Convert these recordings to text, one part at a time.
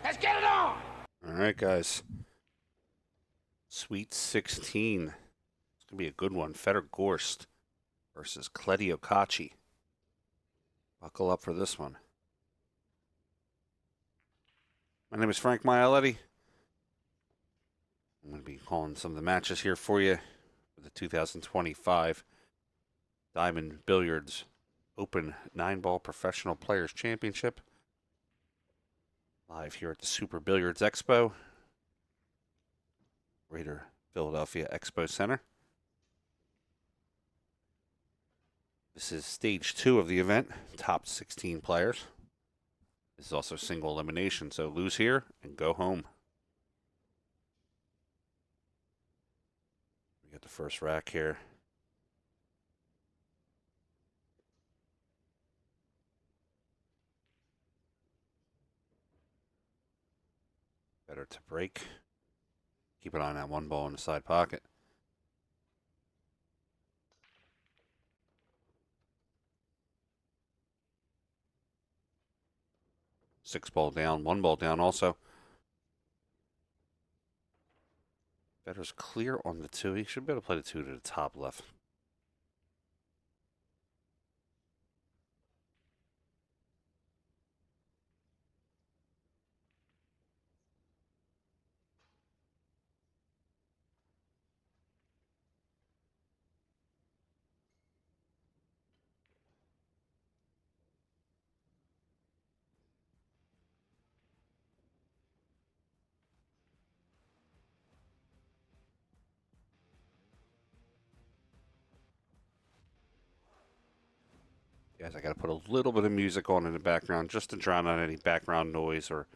Let's get it on! All right, guys. Sweet 16. It's going to be a good one. Fedor Gorst versus Kledio Kaci. Buckle up for this one. My name is Frank Mialetti. I'm going to be calling some of the matches here for you for the 2025 Diamond Billiards Open 9-Ball Professional Players Championship. Live here at the Super Billiards Expo, Greater Philadelphia Expo Center. This is stage 2 of the event, top 16 players. This is also single elimination, so lose here and go home. We got the first rack here. Better to break. Keep an eye on that one ball in the side pocket. Six ball down, one ball down also. Better's clear on the 2. He should be able to play the 2 to the top left. Guys, I got to put a little bit of music on in the background just to drown out any background noise or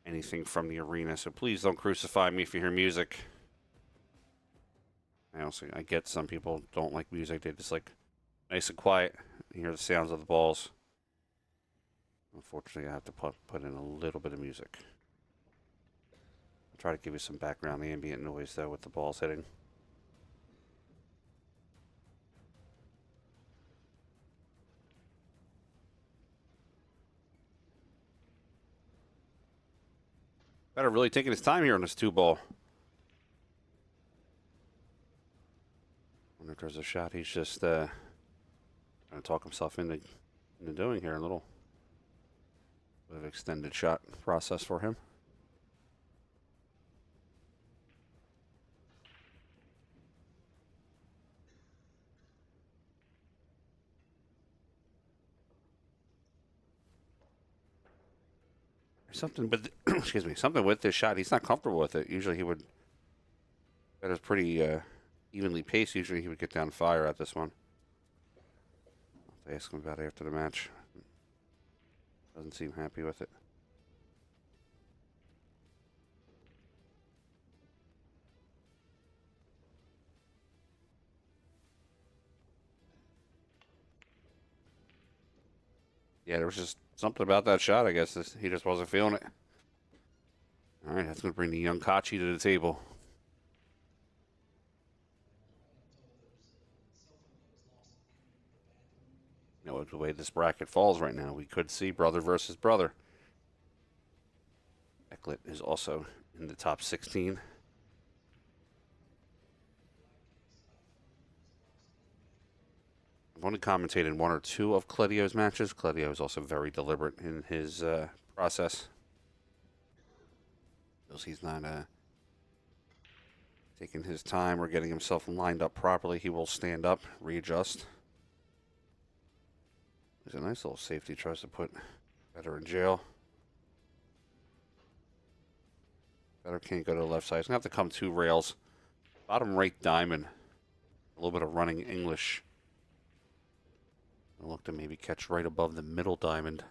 anything from the arena. So please don't crucify me if you hear music. I get some people don't like music. They just like nice and quiet. You hear the sounds of the balls. Unfortunately, I have to put in a little bit of music. I'll try to give you some background ambient noise, though, with the balls hitting. Better really taking his time here on this 2-ball. Wonder if there's a shot he's just trying to talk himself into doing here. A little bit of extended shot process for him. Something, but excuse me, something with this shot. He's not comfortable with it. Usually he would. That is pretty evenly paced. Usually he would get down fire at this one. I'll ask him about it after the match. Doesn't seem happy with it. Yeah, there was just something about that shot, I guess. He just wasn't feeling it. All right, that's going to bring the young Kaci to the table. You know, the way this bracket falls right now, we could see brother versus brother. Ecklet is also in the top 16. I've only commentated 1 or 2 of Kledio's matches. Kledio is also very deliberate in his process. Feels he's not taking his time or getting himself lined up properly. He will stand up, readjust. There's a nice little safety. Tries to put Fedor in jail. Fedor can't go to the left side. He's going to have to come 2 rails. Bottom right diamond. A little bit of running English. I'll look to maybe catch right above the middle diamond.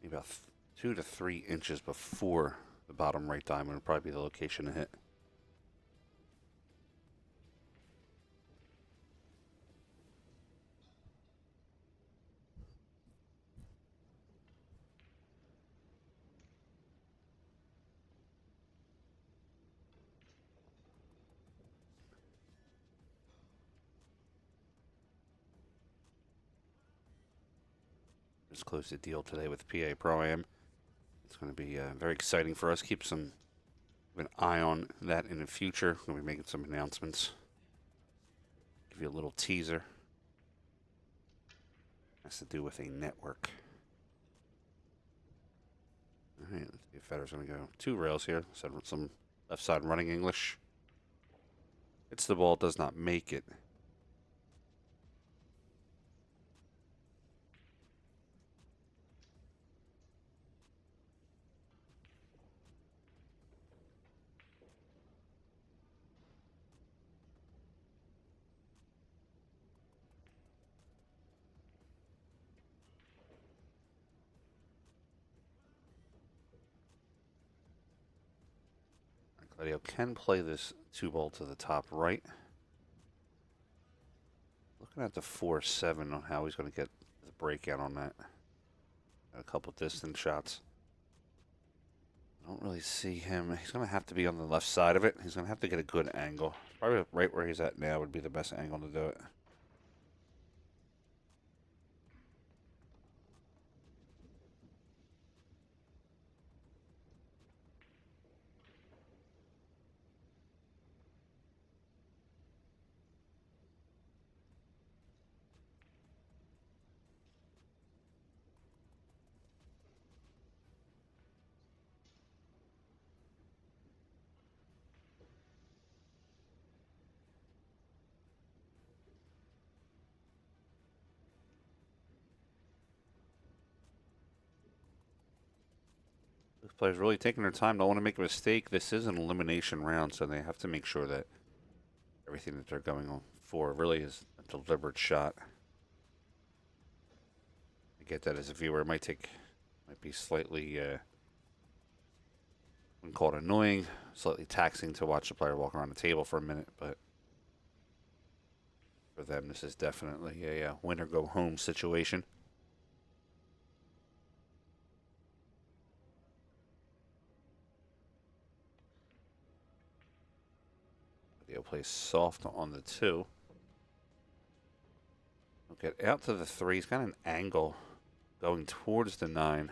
Maybe about 2 to 3 inches before the bottom right diamond would probably be the location to hit. Just closed a deal today with PA Pro-Am. It's going to be very exciting for us. Keep an eye on that in the future. We'll be making some announcements. Give you a little teaser. Has to do with a network. All right, let's see if Fedor's going to go 2 rails here. Set with some left side running English. Hits the ball, does not make it. Kledio can play this 2-ball to the top right. Looking at the 4-7 on how he's going to get the breakout on that. Got a couple distant shots. I don't really see him. He's going to have to be on the left side of it. He's going to have to get a good angle. Probably right where he's at now would be the best angle to do it. This player's really taking their time. Don't want to make a mistake. This is an elimination round, so they have to make sure that everything that they're going on for really is a deliberate shot. I get that as a viewer. It might be slightly, wouldn't call it annoying, slightly taxing to watch the player walk around the table for a minute, but for them, this is definitely a win or go home situation. He'll play soft on the 2. He'll get out to the 3. He's got an angle going towards the 9.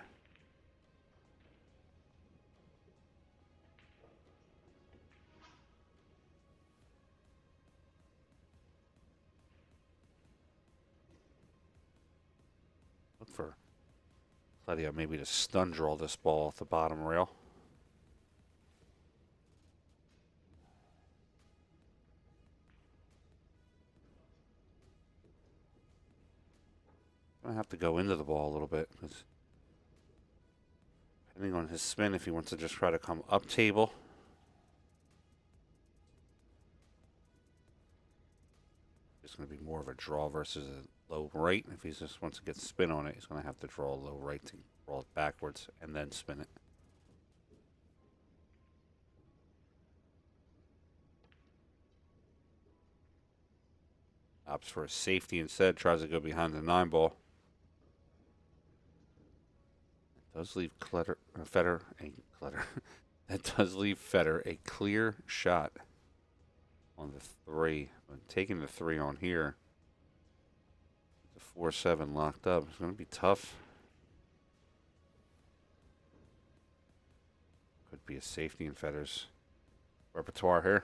Look for Kledio maybe to stun draw this ball off the bottom rail. Gonna have to go into the ball a little bit because depending on his spin, if he wants to just try to come up table. It's going to be more of a draw versus a low right. If he just wants to get spin on it, he's going to have to draw a low right to roll it backwards and then spin it. Opts for a safety instead, tries to go behind the 9-ball. It does leave Fedor that does leave Fedor a clear shot on the 3. But taking the 3 on here, the 4-7 locked up. It's going to be tough. Could be a safety in Fedor's repertoire here.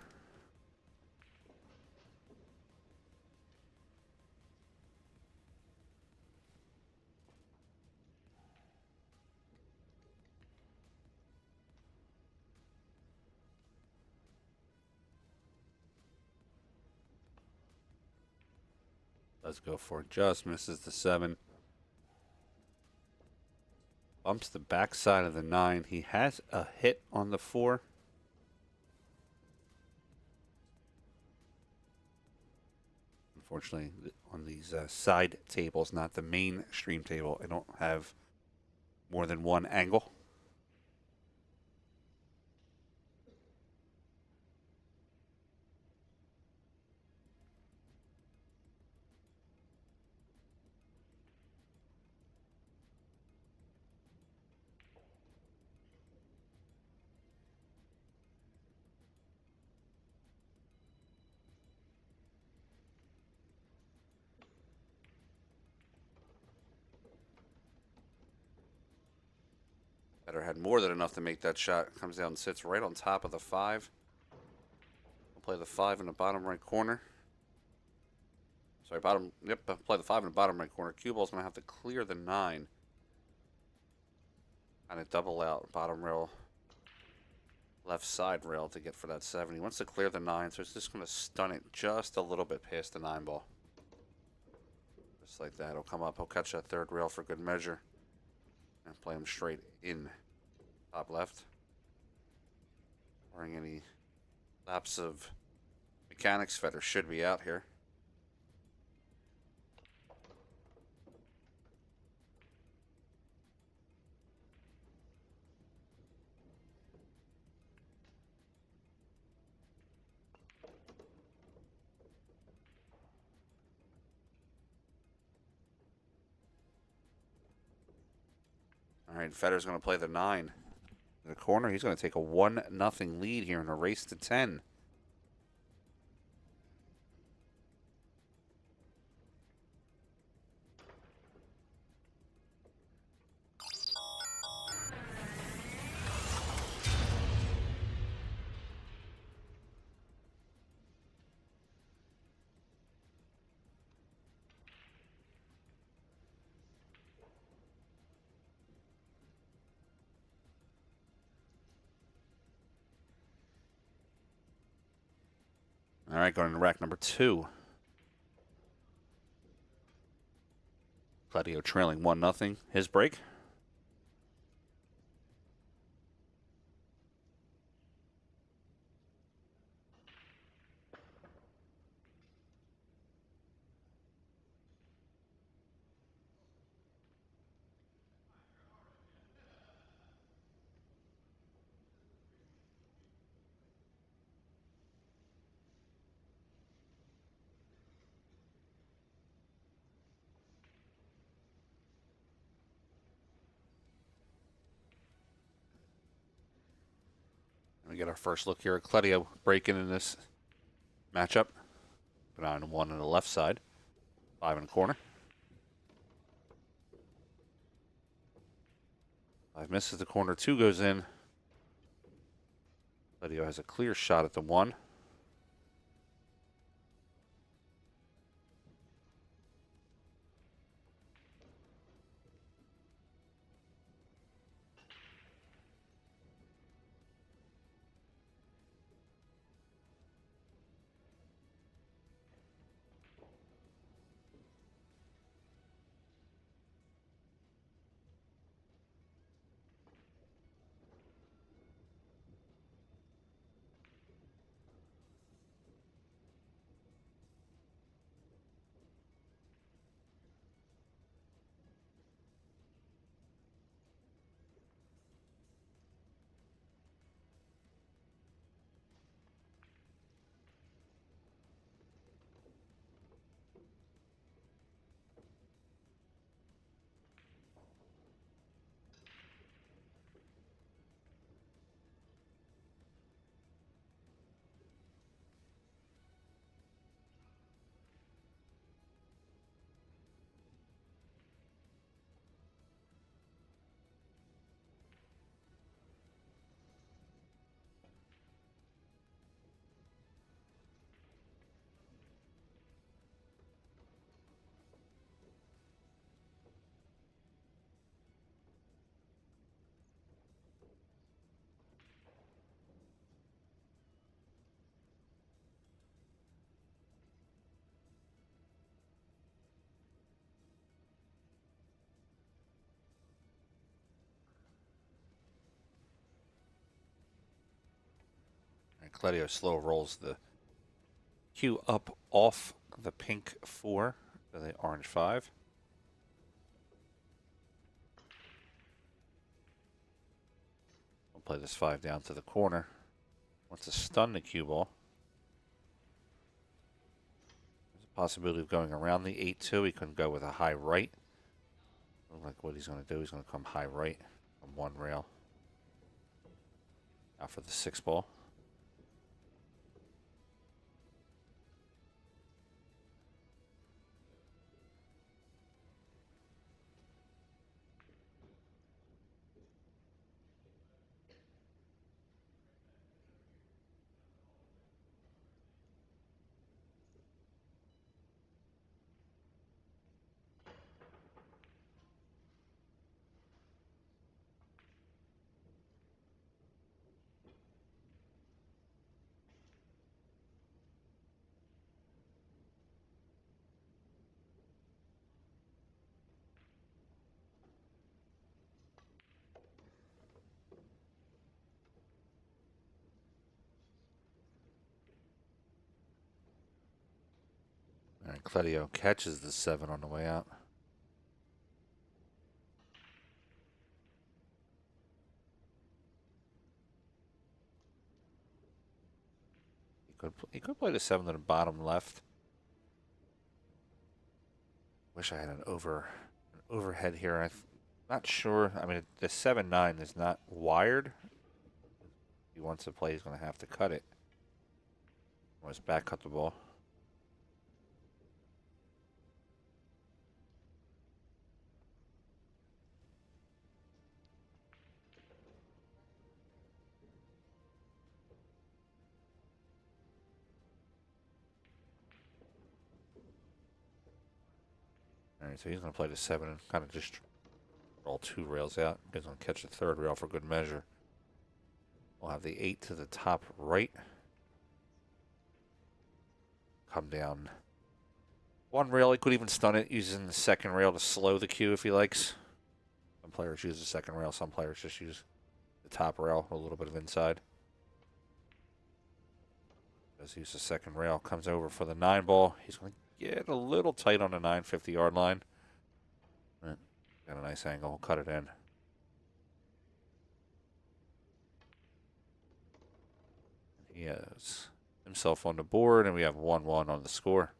Does go for it, just misses the 7. Bumps the backside of the 9. He has a hit on the 4. Unfortunately, on these side tables, not the main stream table, I don't have more than one angle. Fedor had more than enough to make that shot. Comes down and sits right on top of the 5. We'll play the 5 in the bottom right corner. Sorry, bottom. Yep, I'll play the 5 in the bottom right corner. Cue ball's going to have to clear the 9. Kind of double out bottom rail, left side rail to get for that 7. He wants to clear the 9, so it's just going to stun it just a little bit past the 9 ball. Just like that. He'll come up. He'll catch that 3rd rail for good measure. And play him straight in top left. Barring any lapse of mechanics, Fedor should be out here. All right, Fedor's going to play the 9 in the corner. He's going to take a 1-0 lead here in a race to 10. All right, going to rack number 2. Kledio trailing 1-0. His break. We get our first look here at Kledio breaking in this matchup. 9-1 on the left side, 5 in the corner. 5 misses the corner, 2 goes in. Kledio has a clear shot at the 1. Kledio slow rolls the cue up off the pink 4 to the orange 5. We'll play this 5 down to the corner. Wants to stun the cue ball. There's a possibility of going around the 8-2. He couldn't go with a high right. Look like what he's going to do. He's going to come high right from 1 rail. Out for the 6 ball. Kledio catches the 7 on the way out. He could play the 7 to the bottom left. Wish I had an overhead here. I'm not sure. I mean, the 7-9 is not wired. If he wants to play, he's going to have to cut it. Let's back cut the ball. Alright, so he's going to play the 7 and kind of just roll 2 rails out. He's going to catch the 3rd rail for good measure. We'll have the 8 to the top right. Come down 1 rail. He could even stun it using the 2nd rail to slow the cue if he likes. Some players use the 2nd rail. Some players just use the top rail, a little bit of inside. Does use the 2nd rail. Comes over for the 9 ball. He's going to get a little tight on the 950-yard line. Got a nice angle. Cut it in. He has himself on the board, and we have 1-1 on the score.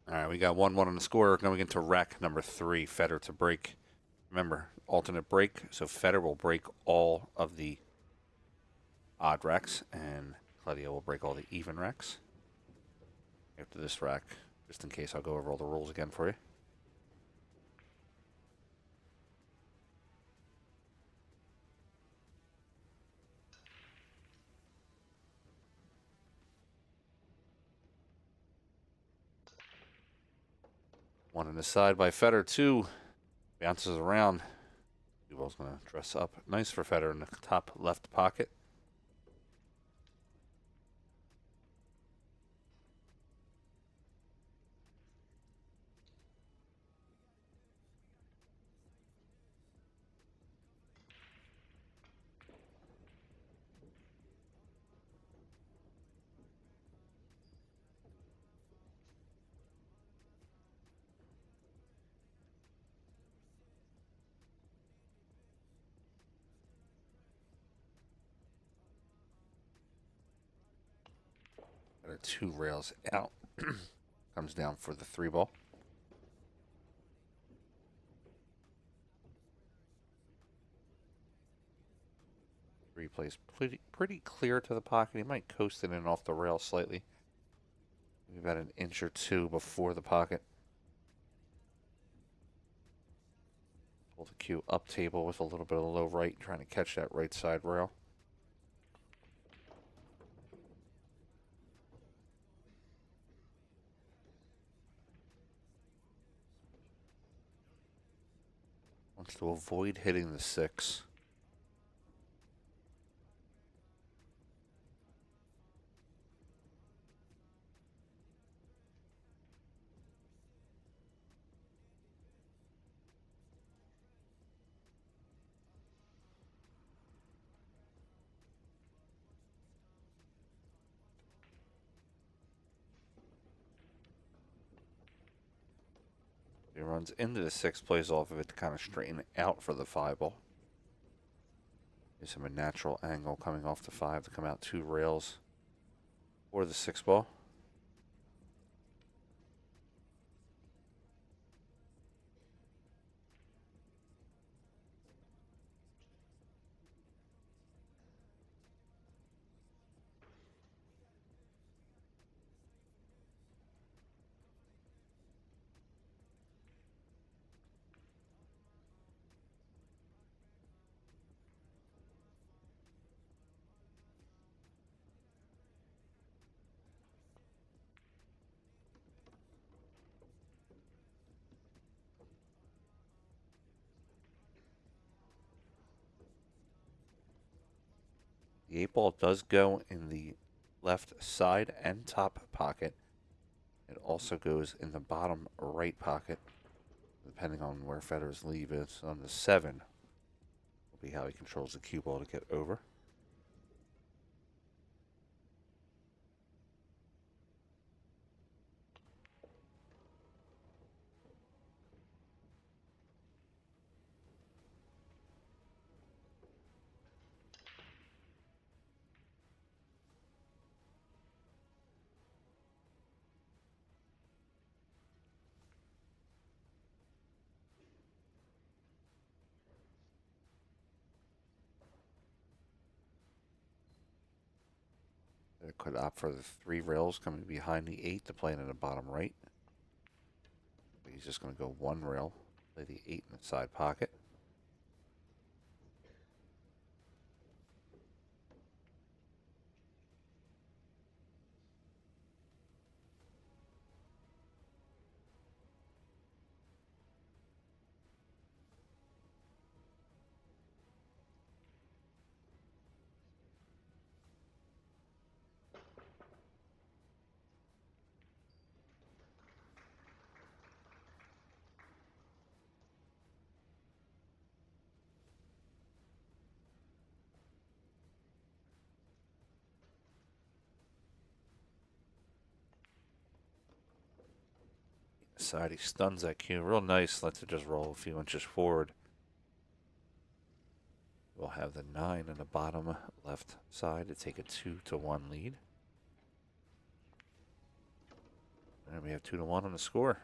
All right, we got 1-1 on the score. Going into rack number 3, Fedor to break. Remember, alternate break, so Fedor will break all of the odd racks, and Kledio will break all the even racks. After this rack, just in case, I'll go over all the rules again for you. One on the side by Fedor, 2. Bounces around. Ball's going to dress up. Nice for Fedor in the top left pocket. Got a 2 rails out. Comes down for the 3 ball. Three plays pretty clear to the pocket. He might coast it in off the rail slightly. Maybe about an inch or 2 before the pocket. Pull the cue up table with a little bit of low right, trying to catch that right side rail. Wants to avoid hitting the 6. He runs into the 6, plays off of it to kind of straighten it out for the 5 ball. Gives him a natural angle coming off the 5 to come out 2 rails for the 6 ball. The 8-ball does go in the left side and top pocket. It also goes in the bottom right pocket, depending on where Fedor's leave is. On the 7 will be how he controls the cue ball to get over. They could opt for the 3 rails coming behind the 8 to play it in the bottom right. But he's just going to go 1 rail, play the 8 in the side pocket. Side, he stuns that cue. Real nice. Lets it just roll a few inches forward. We'll have the 9 in the bottom left side to take a 2-1 lead. And we have 2-1 on the score.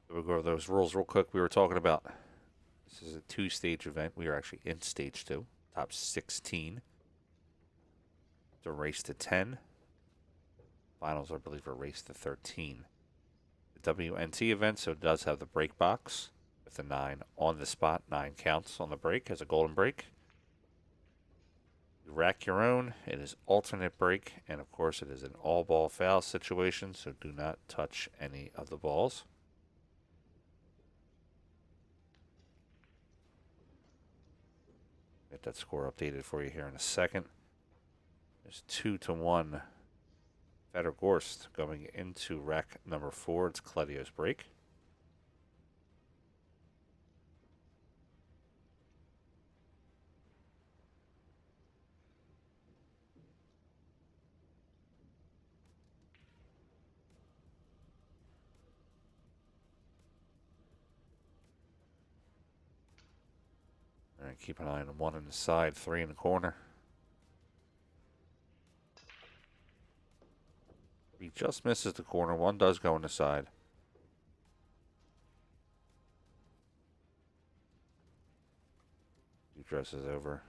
We'll go over those rules real quick we were talking about. This is a 2-stage event. We are actually in stage 2. Top 16. It's a race to 10. Finals, I believe, are race to 13. The WNT event, so it does have the break box with the 9 on the spot. 9 counts on the break as a golden break. You rack your own. It is alternate break, and of course, it is an all-ball foul situation, so do not touch any of the balls. Get that score updated for you here in a second. There's 2-1 Fedor Gorst going into rack number 4. It's Kledio's break. All right, keep an eye on 1 on the side, 3 in the corner. He just misses the corner. 1 does go on the side. He dresses over.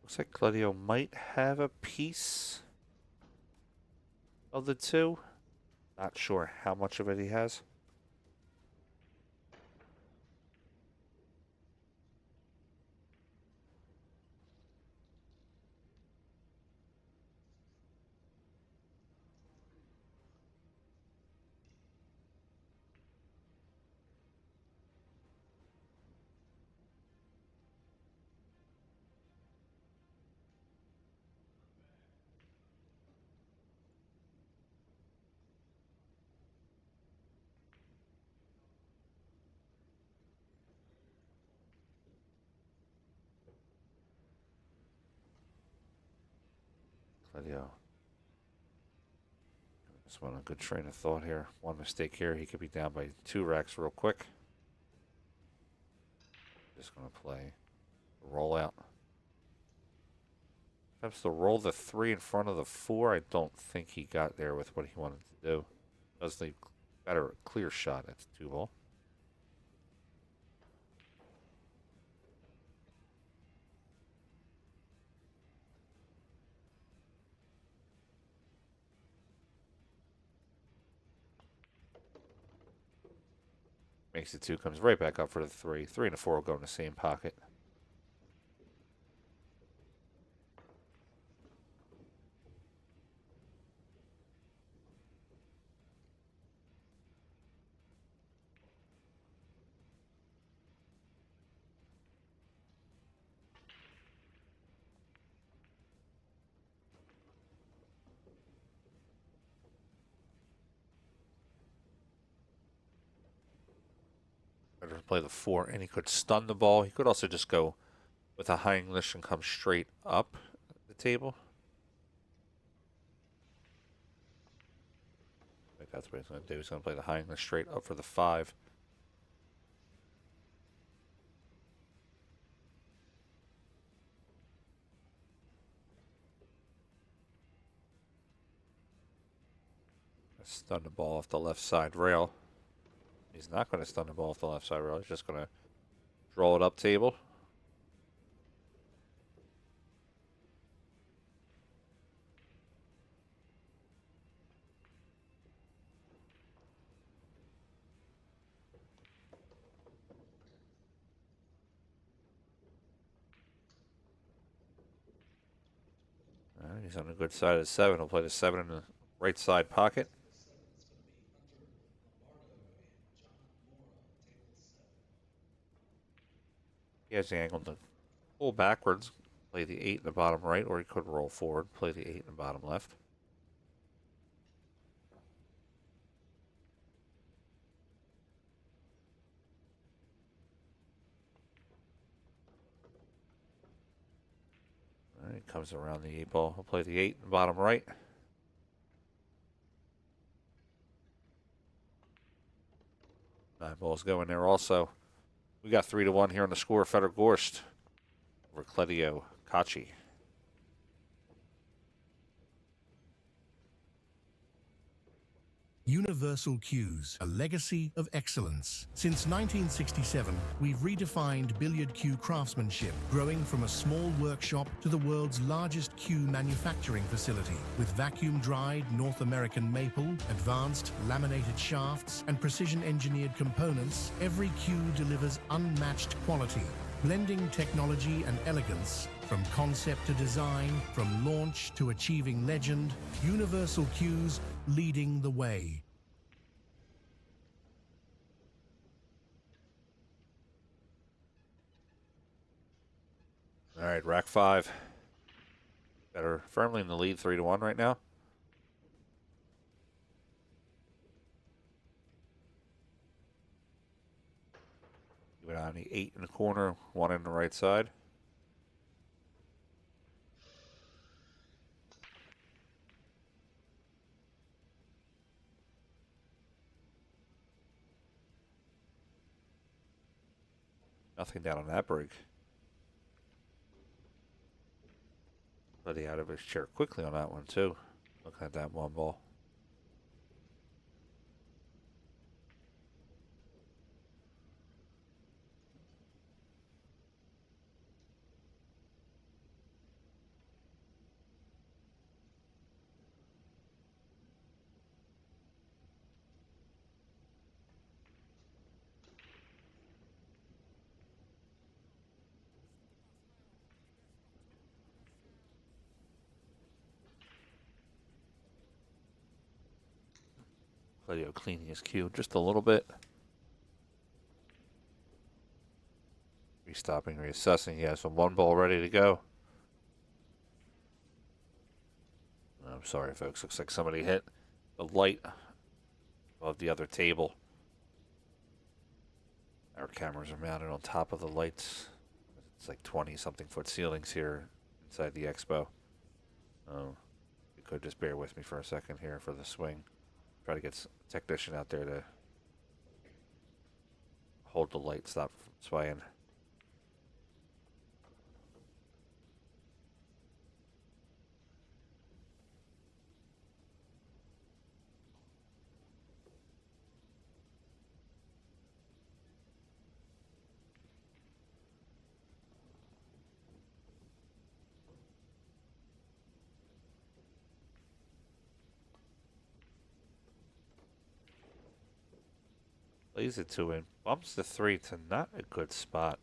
Looks like Kledio might have a piece of the 2. Not sure how much of it he has. Kledio. Just went on a good train of thought here. 1 mistake here. He could be down by 2 racks real quick. Just going to play roll out. Attempts to roll the 3 in front of the 4. I don't think he got there with what he wanted to do. Does leave better clear shot at the 2-ball. Makes the 2, comes right back up for the 3. 3 and a 4 will go in the same pocket. Better play the 4, and he could stun the ball. He could also just go with a high English and come straight up the table. I think that's what he's going to do. He's going to play the high English straight up for the 5. Stun the ball off the left side rail. He's not going to stun the ball off the left side rail. He's just going to draw it up table. He's on the good side of the 7. He'll play the 7 in the right side pocket. He has the angle to pull backwards, play the 8 in the bottom right, or he could roll forward, play the 8 in the bottom left. All right, he comes around the 8 ball. He'll play the 8 in the bottom right. Nineball's going there also. We got 3-1 here on the score. Fedor Gorst over Kledio Kaci. Universal Cues, a legacy of excellence. Since 1967, we've redefined billiard cue craftsmanship, growing from a small workshop to the world's largest cue manufacturing facility. With vacuum-dried North American maple, advanced laminated shafts, and precision-engineered components, every cue delivers unmatched quality, blending technology and elegance. From concept to design, from launch to achieving legend, Universal Cues leading the way. All right, rack 5. Better firmly in the lead, 3-1 right now. Keep it on the 8 in the corner, 1 in the right side. Nothing down on that break. But he out of his chair quickly on that one, too. Looking at that 1 ball. Kledio cleaning his cue just a little bit. Restopping, reassessing. He has some 1 ball ready to go. I'm sorry, folks. Looks like somebody hit the light above the other table. Our cameras are mounted on top of the lights. It's like 20-something foot ceilings here inside the expo. You could just bear with me for a second here for the swing. Try to get a technician out there to hold the light, stop from swaying. Plays it 2 in. Bumps the 3 to not a good spot.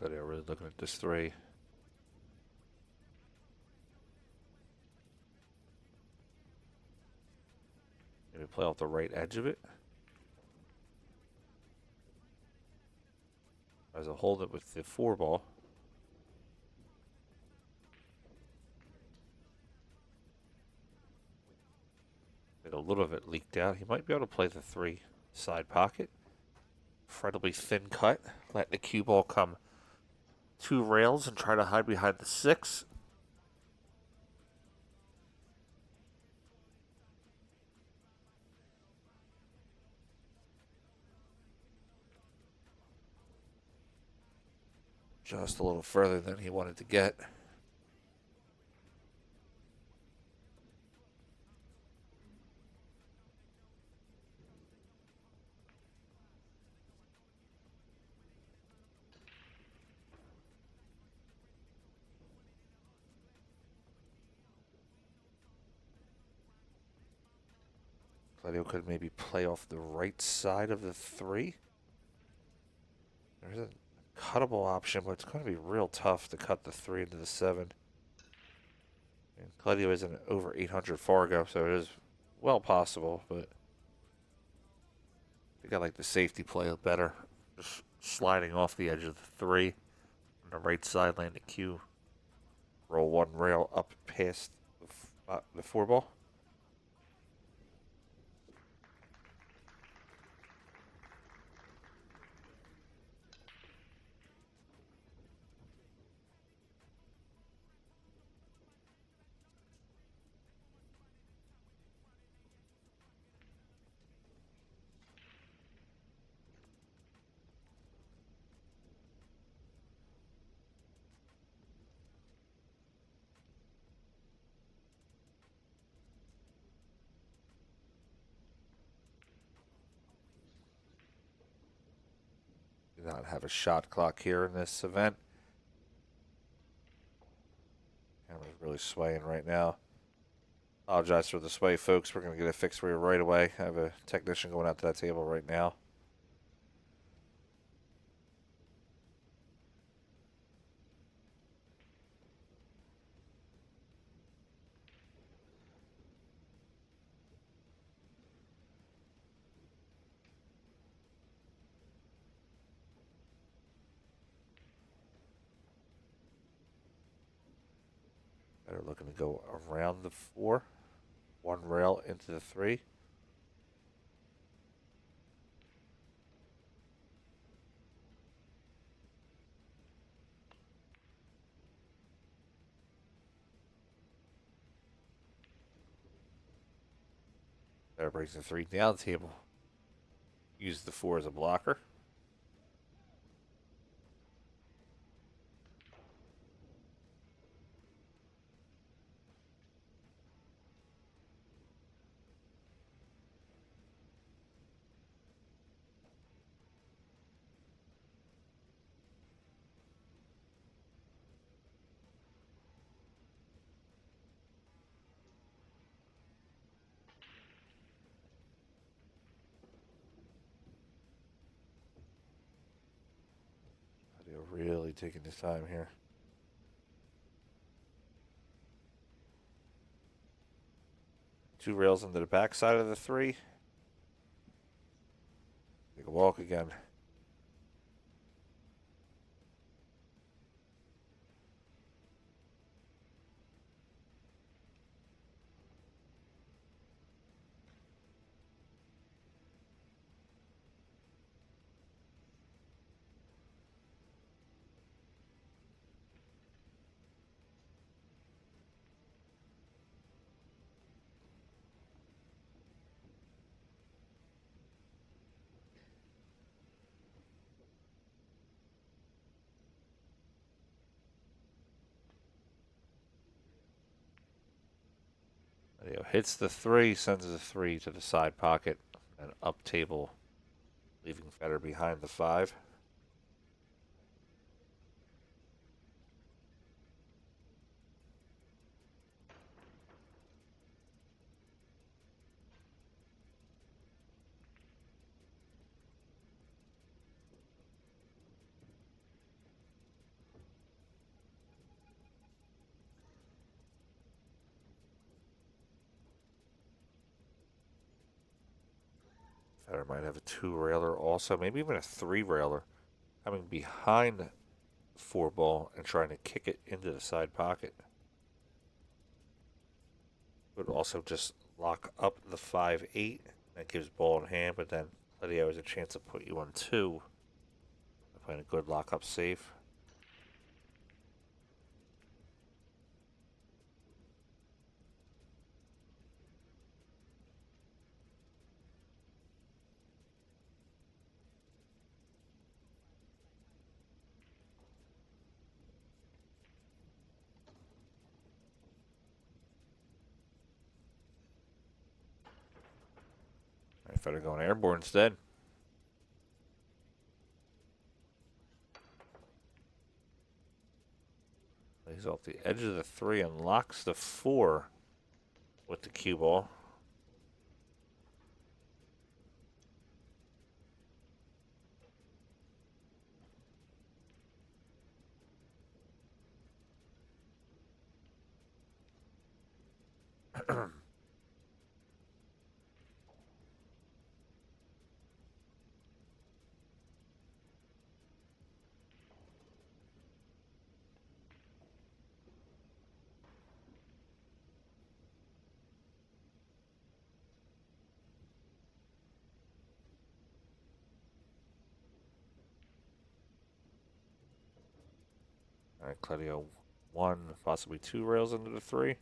Kledio really looking at this 3. Maybe play off the right edge of it. Tries to hold it with the 4 ball. A little of it leaked out. He might be able to play the 3 side pocket. Incredibly thin cut. Let the cue ball come 2 rails and try to hide behind the 6. Just a little further than he wanted to get. Kledio could maybe play off the right side of the 3. There's a cuttable option, but it's going to be real tough to cut the 3 into the 7. And Kledio isn't over 800 Fargo, so it is well possible, but I think I like the safety play better. Just sliding off the edge of the 3 on the right side, land the cue, roll 1 rail up past the 4 ball. Do not have a shot clock here in this event. Camera's really swaying right now. Apologize for the sway, folks. We're going to get it fixed for you right away. I have a technician going out to that table right now. They're looking to go around the 4. 1 rail into the 3. There brings the 3 down the table. Use the 4 as a blocker. They're really taking his time here. Two rails into the back side of the 3. Take a walk again. Kledio hits the 3, sends the 3 to the side pocket, and up table, leaving Fedor behind the 5. Fedor might have a 2-railer also, maybe even a 3-railer, coming behind 4 ball and trying to kick it into the side pocket. Would also just lock up the 5-8. That gives ball in hand, but then Kledio has a chance to put you on 2. Playing a good lock-up safe. All right, Fedor going airborne instead. Plays off the edge of the 3 and locks the 4 with the cue ball. All right, Kledio 1, possibly 2 rails into the 3.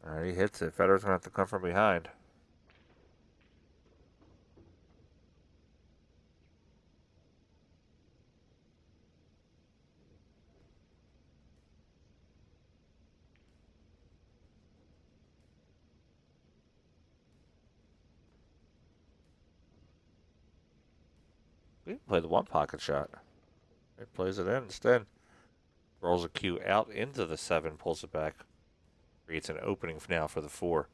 All right, he hits it. Fedor's going to have to come from behind. He can play the 1 pocket shot. He plays it in instead. Rolls a cue out into the 7, pulls it back. Creates an opening now for the 4.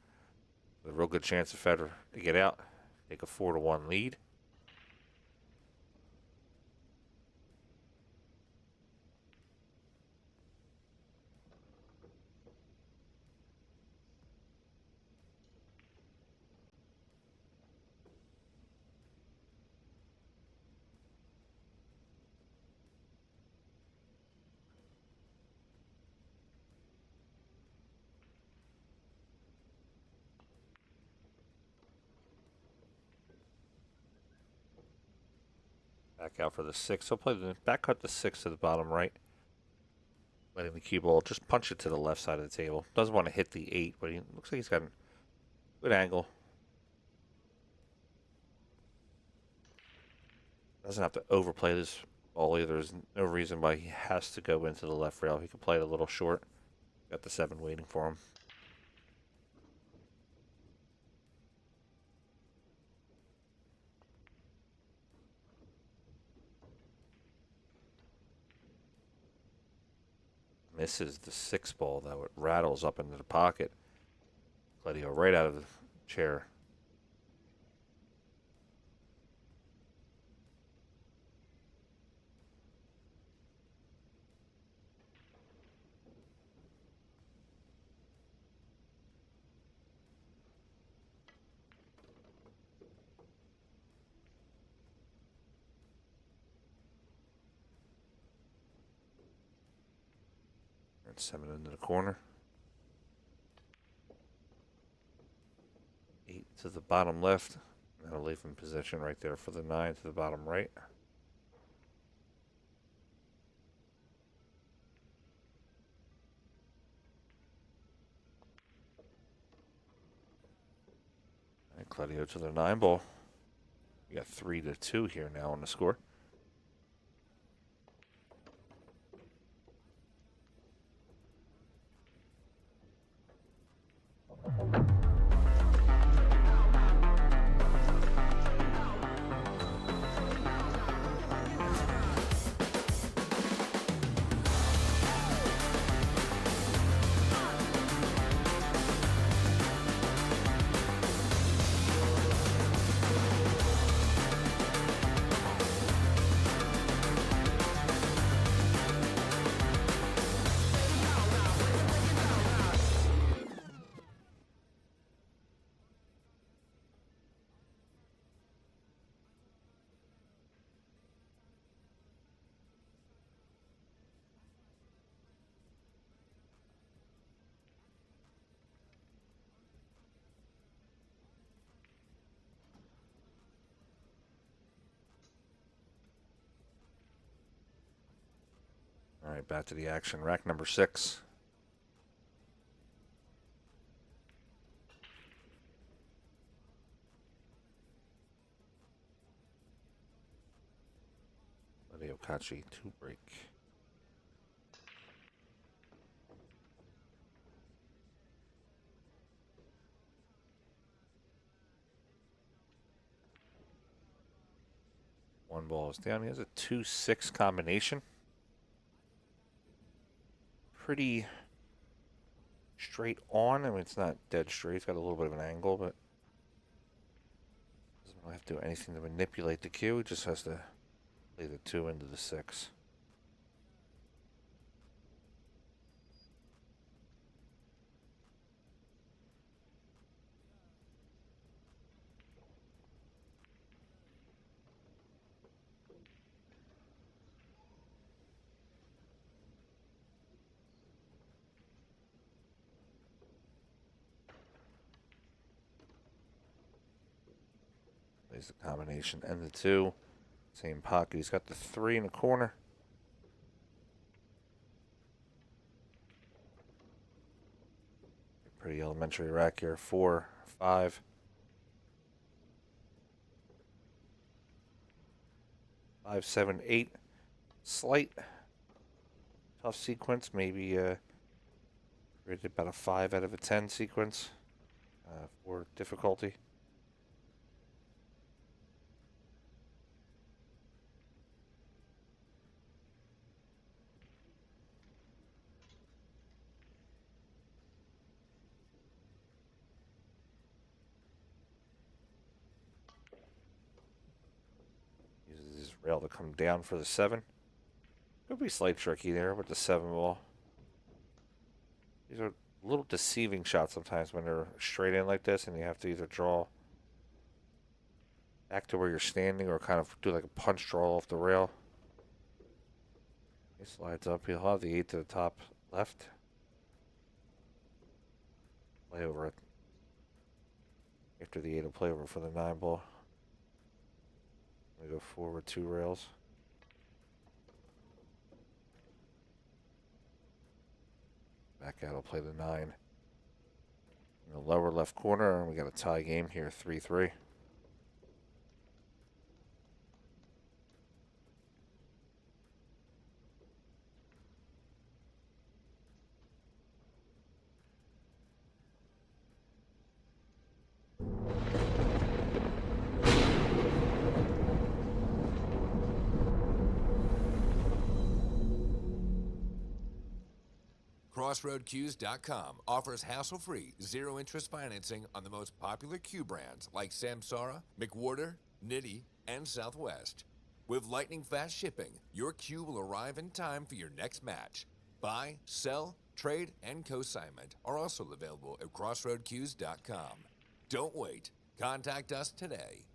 With a real good chance of Fedor to get out. Take a 4-1 lead. Back out for the 6. He'll play the back cut the 6 to the bottom right. Letting the cue ball just punch it to the left side of the table. Doesn't want to hit the 8, but he looks like he's got a good angle. Doesn't have to overplay this ball either. There's no reason why he has to go into the left rail. He can play it a little short. Got the 7 waiting for him. Misses the 6 ball, though. It rattles up into the pocket. Kledio right out of the chair. And 7 into the corner. 8 to the bottom left. That'll leave him position right there for the 9 to the bottom right. Kledio to the 9-ball. We got 3-2 here now on the score. All right, back to the action. Rack number 6. Kledio Kaci, 2 break. One ball is down. He has a 2-6 combination. Pretty straight on. I mean, it's not dead straight. It's got a little bit of an angle, but doesn't really have to do anything to manipulate the cue. He just has to play the 2 into the 6. Plays the combination and the 2. Same pocket. He's got the 3 in the corner. Pretty elementary rack here. 4, 5. 5, 7, 8. Slight tough sequence. Maybe rated about a 5 out of a 10 sequence for difficulty. Rail to come down for the 7. Could be slight tricky there with the 7 ball. These are a little deceiving shots sometimes when they're straight in like this, and you have to either draw back to where you're standing or kind of do like a punch draw off the rail. He slides up. He'll have the 8 to the top left. Play over it. After the 8, he'll play over for the 9 ball. We go forward 2 rails. Back out, I'll play the 9. In the lower left corner, and we got a tie game here, 3-3. CrossroadCues.com offers hassle-free, zero-interest financing on the most popular cue brands like Samsara, McWhorter, Nitty, and Southwest. With lightning-fast shipping, your cue will arrive in time for your next match. Buy, sell, trade, and consignment are also available at CrossroadCues.com. Don't wait. Contact us today.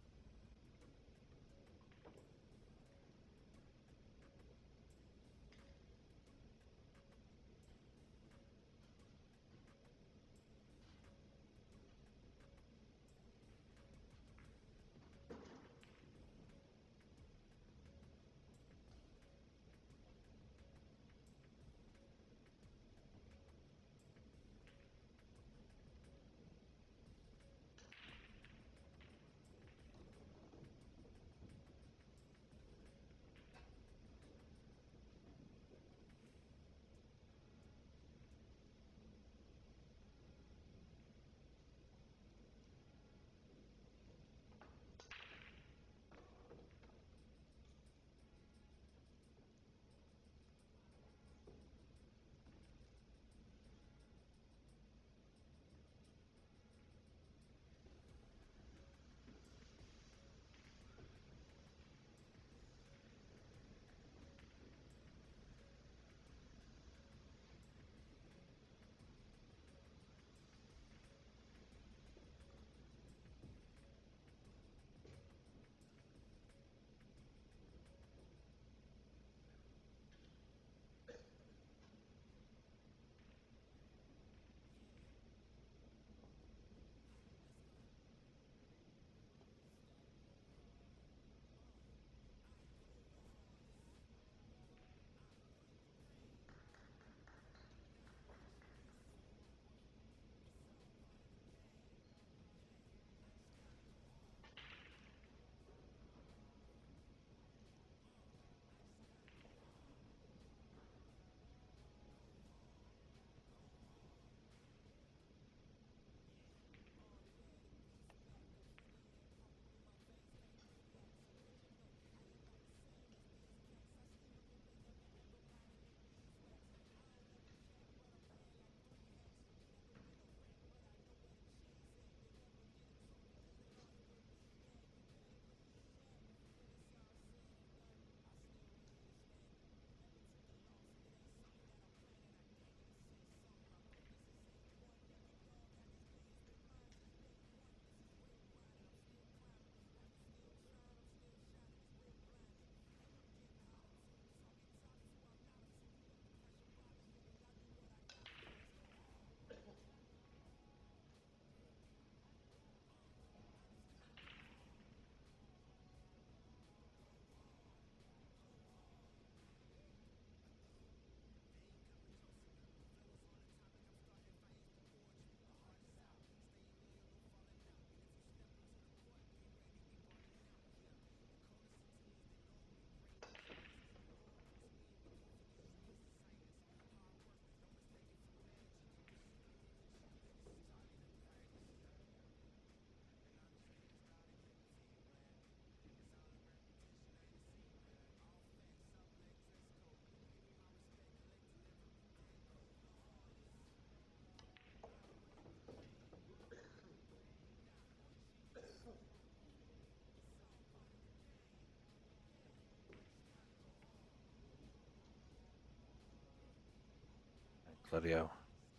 Kledio.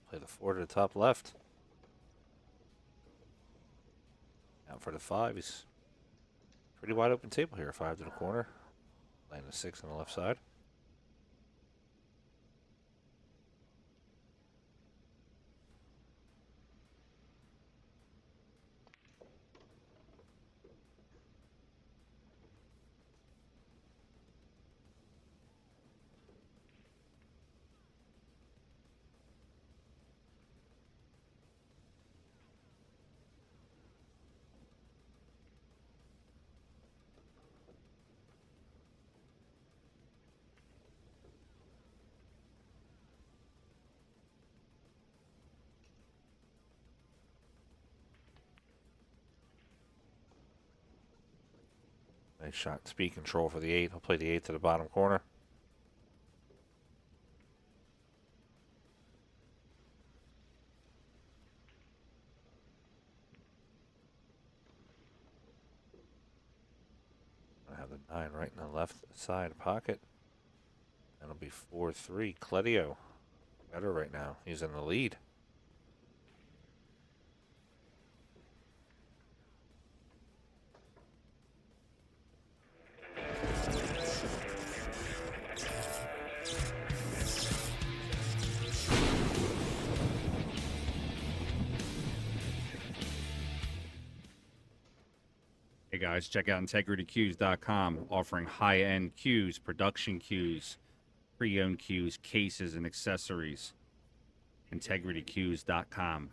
Play the 4 to the top left. Down for the 5. He's pretty wide open table here. 5 to the corner. Playing the 6 on the left side. Nice shot. Speed control for the 8. He'll play the 8 to the bottom corner. I have the 9 right in the left side pocket. That'll be 4-3. Kledio better right now. He's in the lead. Hey guys, check out integritycues.com, offering high-end cues, production cues, pre-owned cues, cases, and accessories. integritycues.com.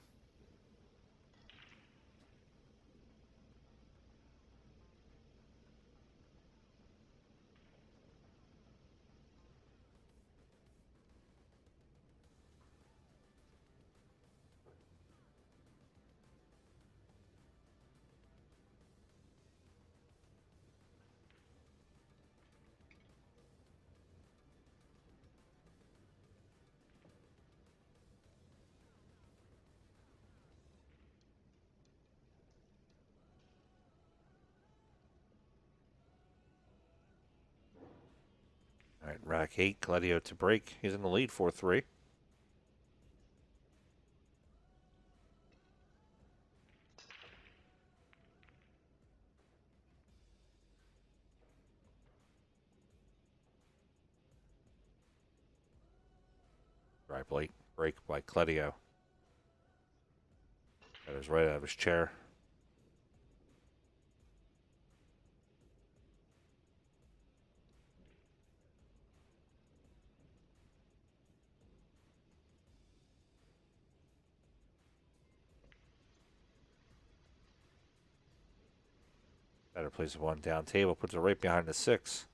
All right, rack 8. Kledio to break. He's in the lead. 4-3. Right, Blake. Break by Kledio. That is right out of his chair. Better plays the 1 down table. Puts it right behind the 6.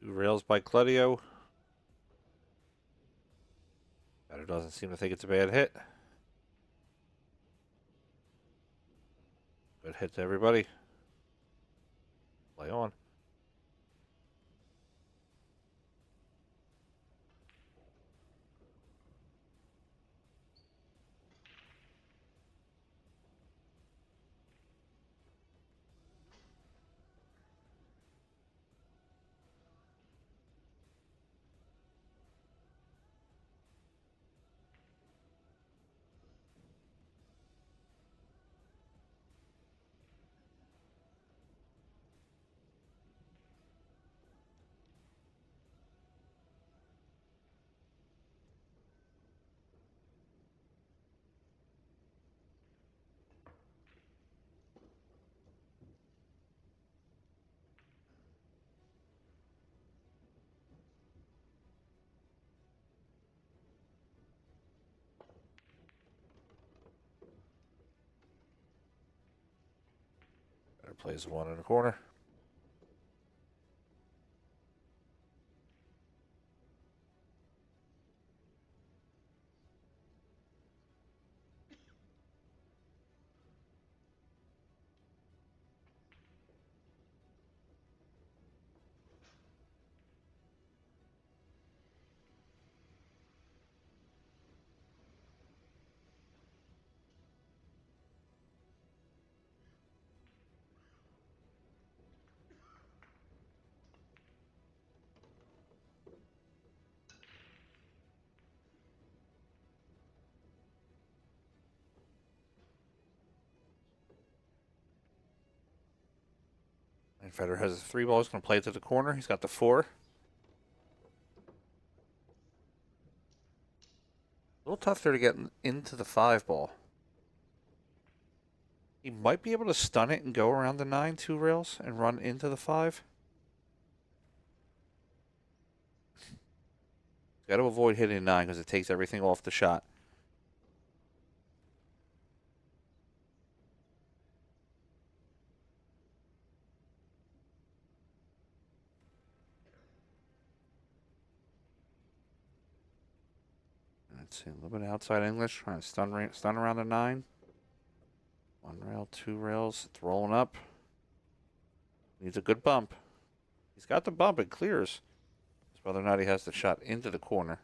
Two rails by Kledio. Better doesn't seem to think it's a bad hit. Good hit to everybody. Play on. Plays one in the corner. And Fedor has a 3 ball. He's going to play it to the corner. He's got the 4. A little tough there to get into the 5 ball. He might be able to stun it and go around the 9 2 rails and run into the 5. Got to avoid hitting 9 because it takes everything off the shot. Let's see, a little bit of outside English, trying to stun around the 9. 1 rail, 2 rails, it's rolling up. Needs a good bump. He's got the bump, it clears. It's whether or not he has the shot into the corner.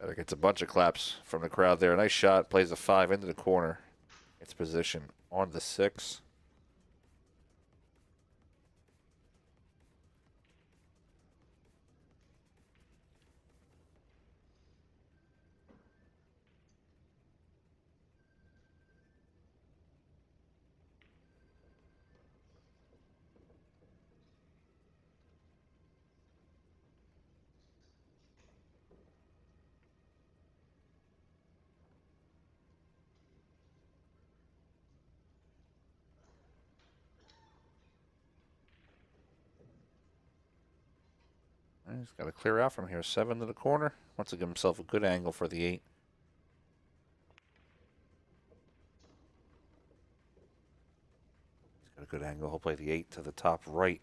Better gets a bunch of claps from the crowd there. Nice shot. Plays a 5 into the corner. Gets position on the 6. He's got to clear out from here. 7 to the corner. Wants to give himself a good angle for the 8. He's got a good angle. He'll play the 8 to the top right.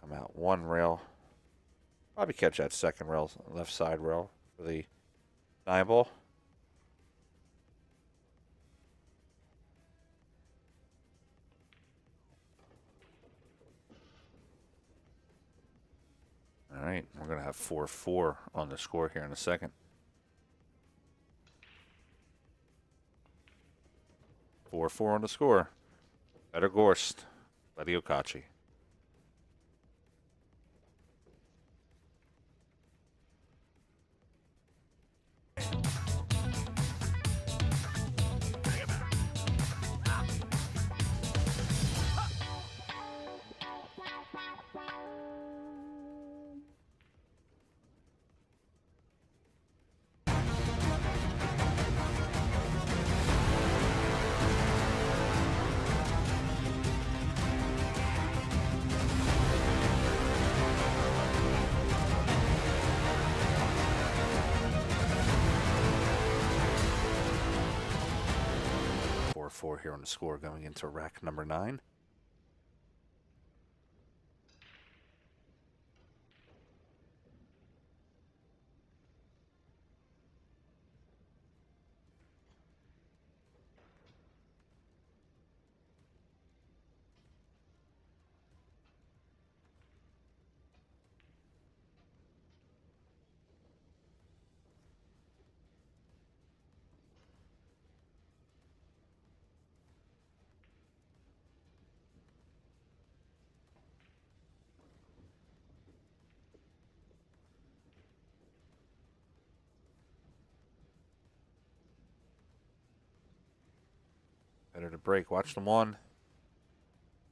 Come out 1 rail. Probably catch that 2nd rail, left side rail for the Nineball. All right, we're going to have 4-4 on the score here in a second. 4-4 on the score. Fedor Gorst, Kledio Kaci. Four here on the score going into rack number 9. to break. Watch the one.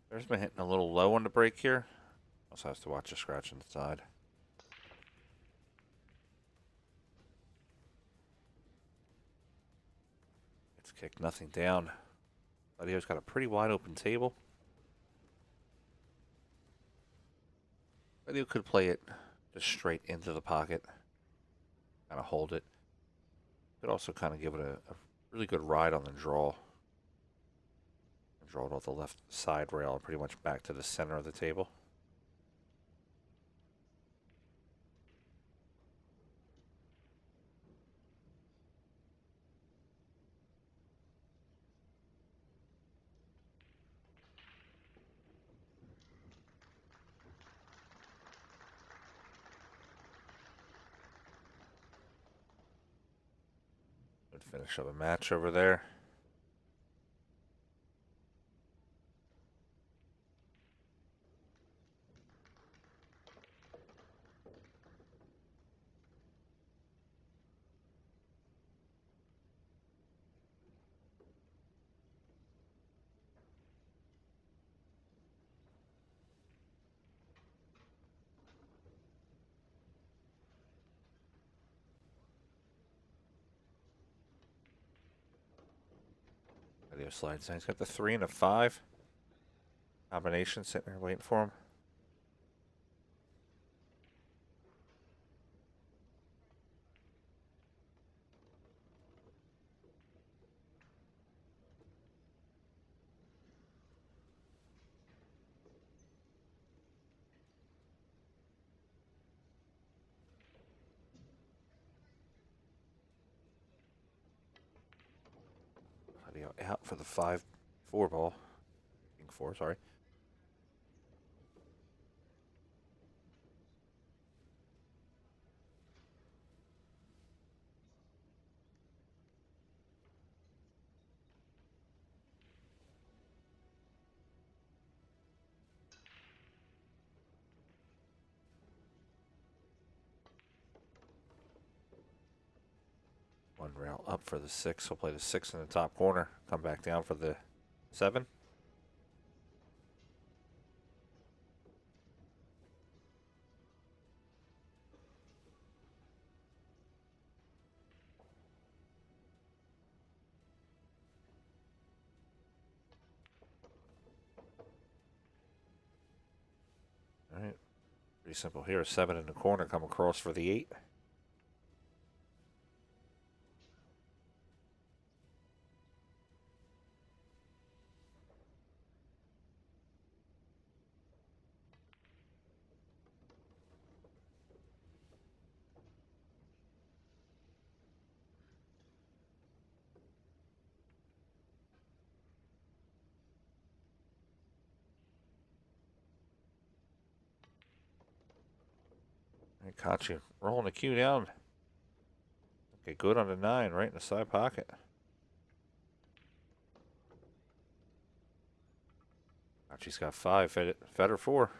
There's been hitting a little low on the break here. Also has to watch the scratch on the side. It's kicked nothing down. Cledio's got a pretty wide open table. Kledio could play it just straight into the pocket. Kind of hold it. Could also kind of give it a really good ride on the draw. Draw it off the left side rail, pretty much back to the center of the table. Good finish of a match over there. Kledio slides in. He's got the 3 and a 5 combination sitting there waiting for him. Kledio out for the 5-4 ball. 4, sorry. One rail up for the 6. He'll play the 6 in the top corner. Come back down for the 7. All right. Pretty simple here. 7 in the corner. Come across for the 8. And Kaci rolling the cue down. Okay, good on the 9, right in the side pocket. Kaci's got 5, Fedor 4.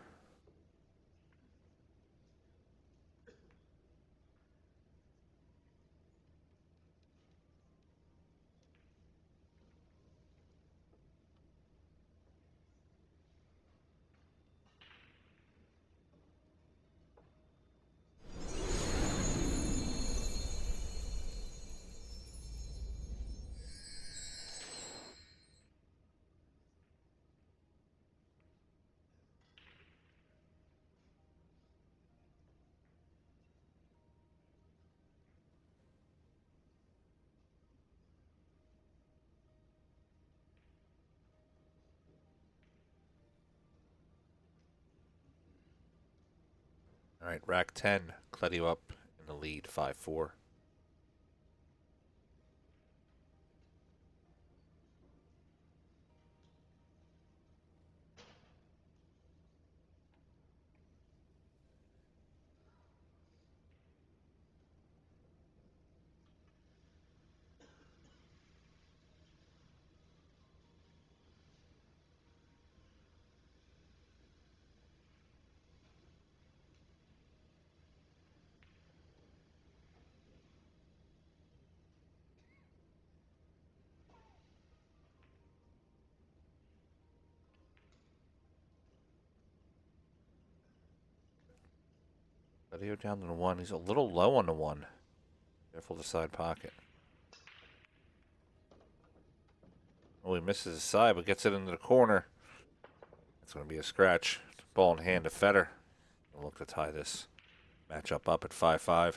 All right, rack 10. Kledio up in the lead, 5-4. Kledio down to the 1. He's a little low on the 1. Careful the side pocket. Oh, he misses his side, but gets it into the corner. That's going to be a scratch. Ball in hand to Fedor. We'll look to tie this matchup up at 5-5.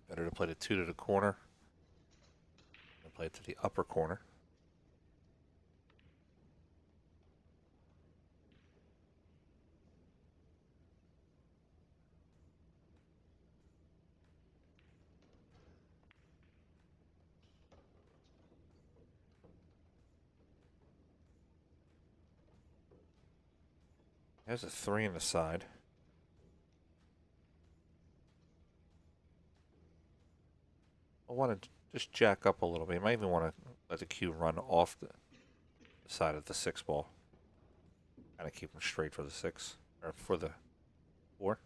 Better to play the 2 to the corner than play it to the upper corner. There's a 3 in the side. I want to just jack up a little bit. You might even want to let the cue run off the side of the 6 ball. Kind of keep him straight for the 6, or for the 4.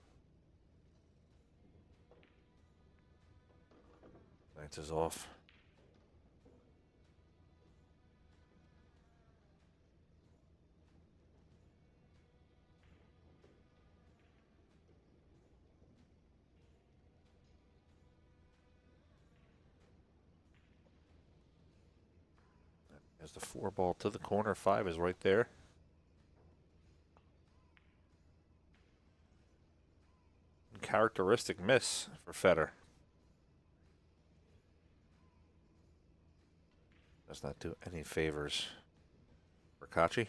Knights is off. There's the 4 ball to the corner. 5 is right there. Characteristic miss for Fedor. Does not do any favors for Kaci.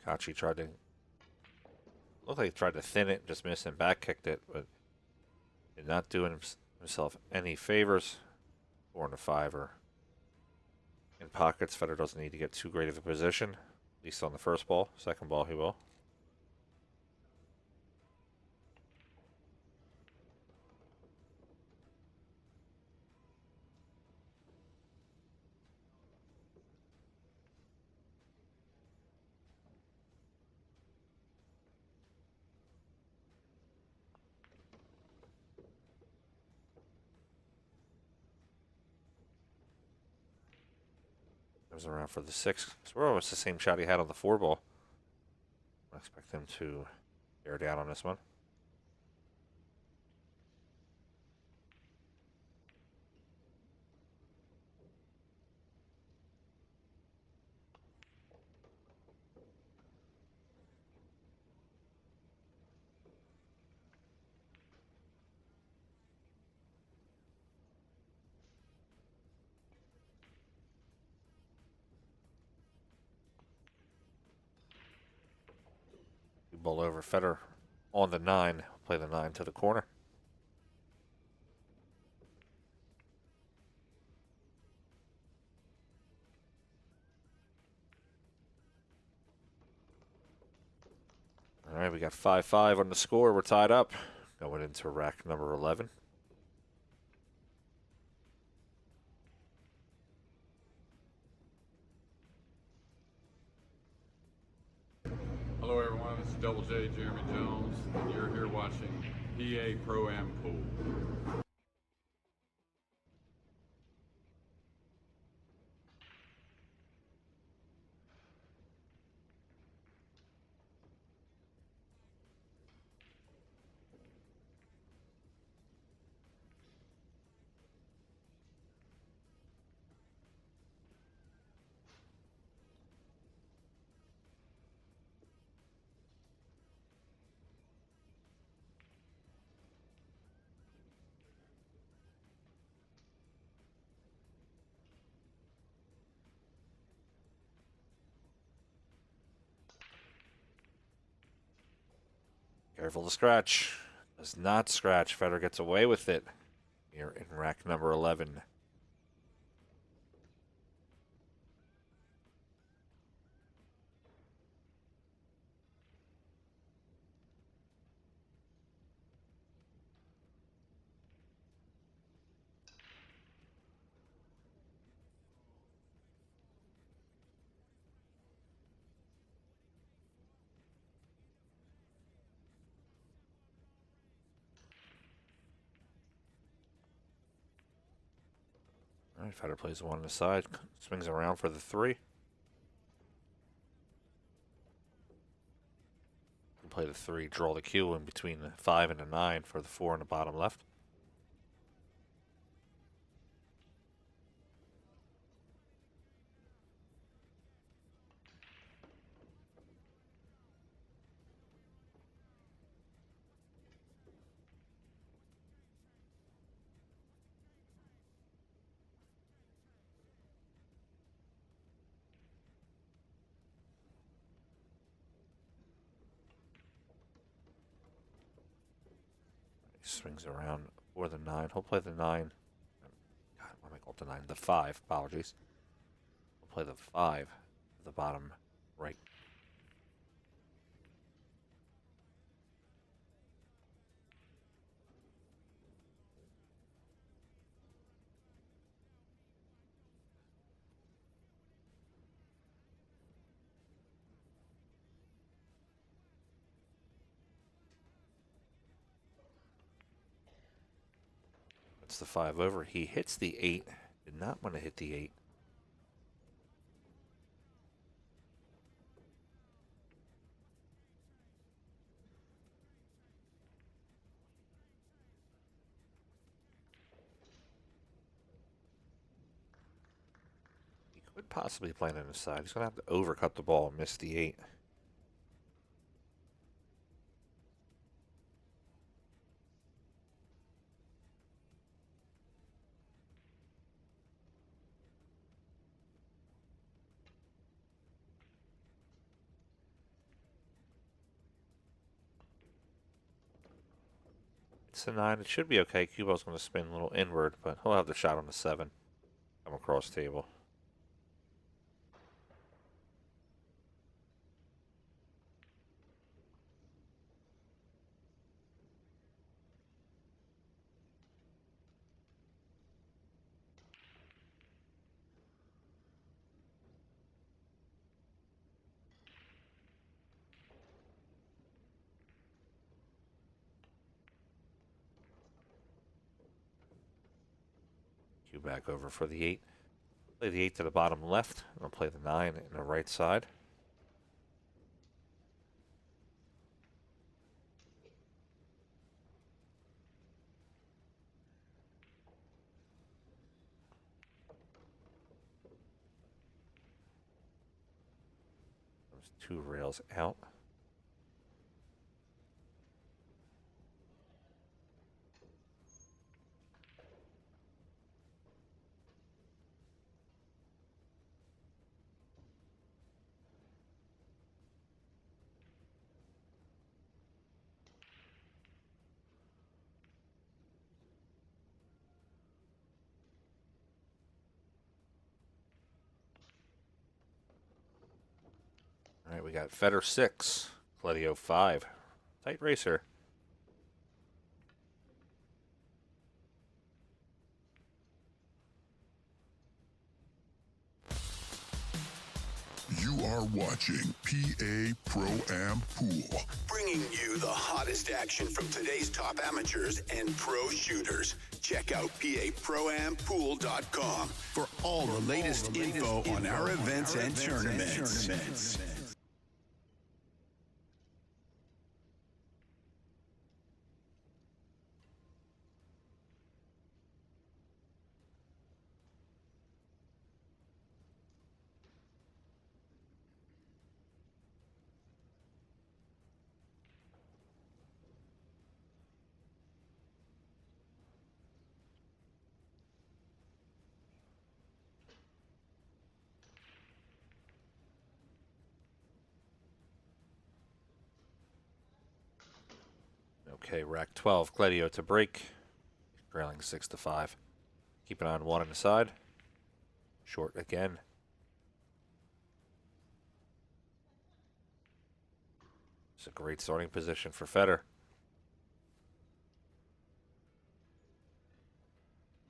Kaci tried to, looked like he tried to thin it, just missed and back kicked it, but did not do himself any favors. 4 and a 5 are in pockets. Fedor doesn't need to get too great of a position, at least on the first ball. Second ball, he will. Goes around for the 6. So we're almost the same shot he had on the 4 ball. I expect him to bear down on this one. Ball over. Fedor on the 9. Play the 9 to the corner. All right, we got 5-5 on the score. We're tied up. Going into rack number 11. Hello everyone, this is Double J, Jeremy Jones, and you're here watching PA Pro-Am Pool. Careful to scratch. Does not scratch. Fedor gets away with it here in rack number 11. All right, Fedor plays the one on the side, swings around for the 3. Play the 3, draw the cue in between the 5 and the 9 for the 4 in the bottom left. Swings around for the 9. He'll play the 9. God, why am I called the 9? The 5, apologies. He'll play the 5 at the bottom right. That's the 5 over. He hits the 8. Did not want to hit the 8. He could possibly play it on the side. He's going to have to overcut the ball and miss the 8. It's a 9. It should be okay. Cubo's going to spin a little inward, but he'll have the shot on the 7. Come across table. Cue back over for the 8. Play the 8 to the bottom left, and I'll play the 9 in the right side. Those 2 rails out. All right, we got Fedor 6, Kledio 5. Tight racer. You are watching PA Pro-Am Pool. Bringing you the hottest action from today's top amateurs and pro shooters. Check out paproampool.com for all the latest info on our events and tournaments. Okay, rack 12, Kledio to break. Trailing 6-5. Keep an eye on 1 on the side. Short again. It's a great starting position for Fedor.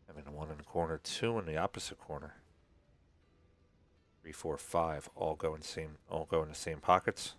I mean, 1 in the corner, 2 in the opposite corner. 3, 4, 5, all go in the same pockets.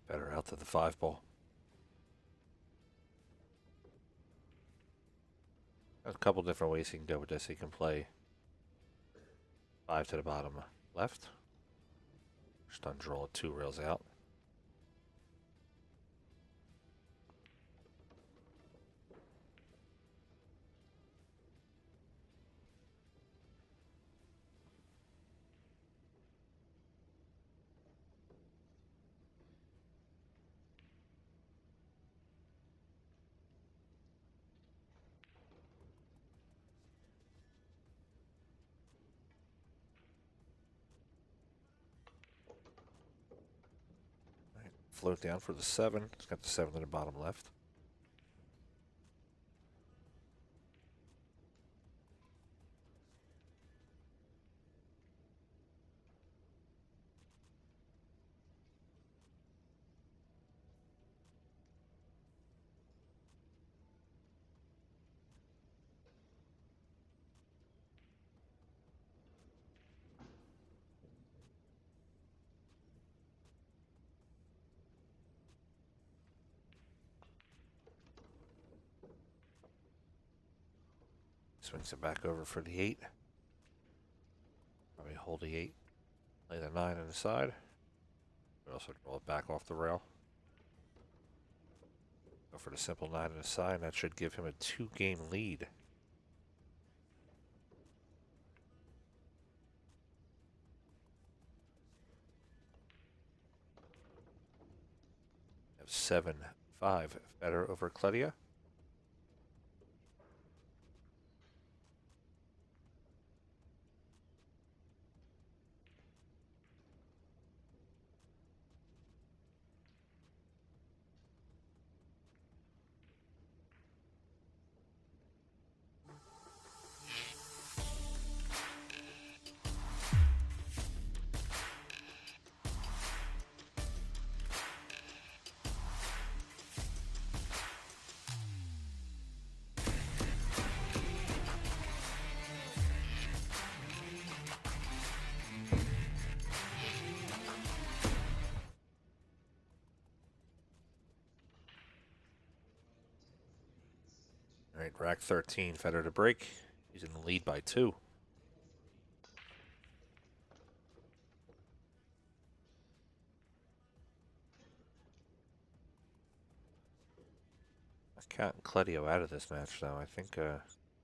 Better out to the 5 ball. There's a couple different ways he can go with this. He can play 5 to the bottom left. Just undraw 2 rails out. Float down for the 7. It's got the 7 to the bottom left. Swings it back over for the 8. Probably hold the 8. Play the 9 on the side. But also draw it back off the rail. Go for the simple 9 on the side. That should give him a 2-game lead. Have 7-5 Fedor over Kledio. All right, rack 13, Fedor to break. He's in the lead by 2. I count Kledio out of this match, though. I think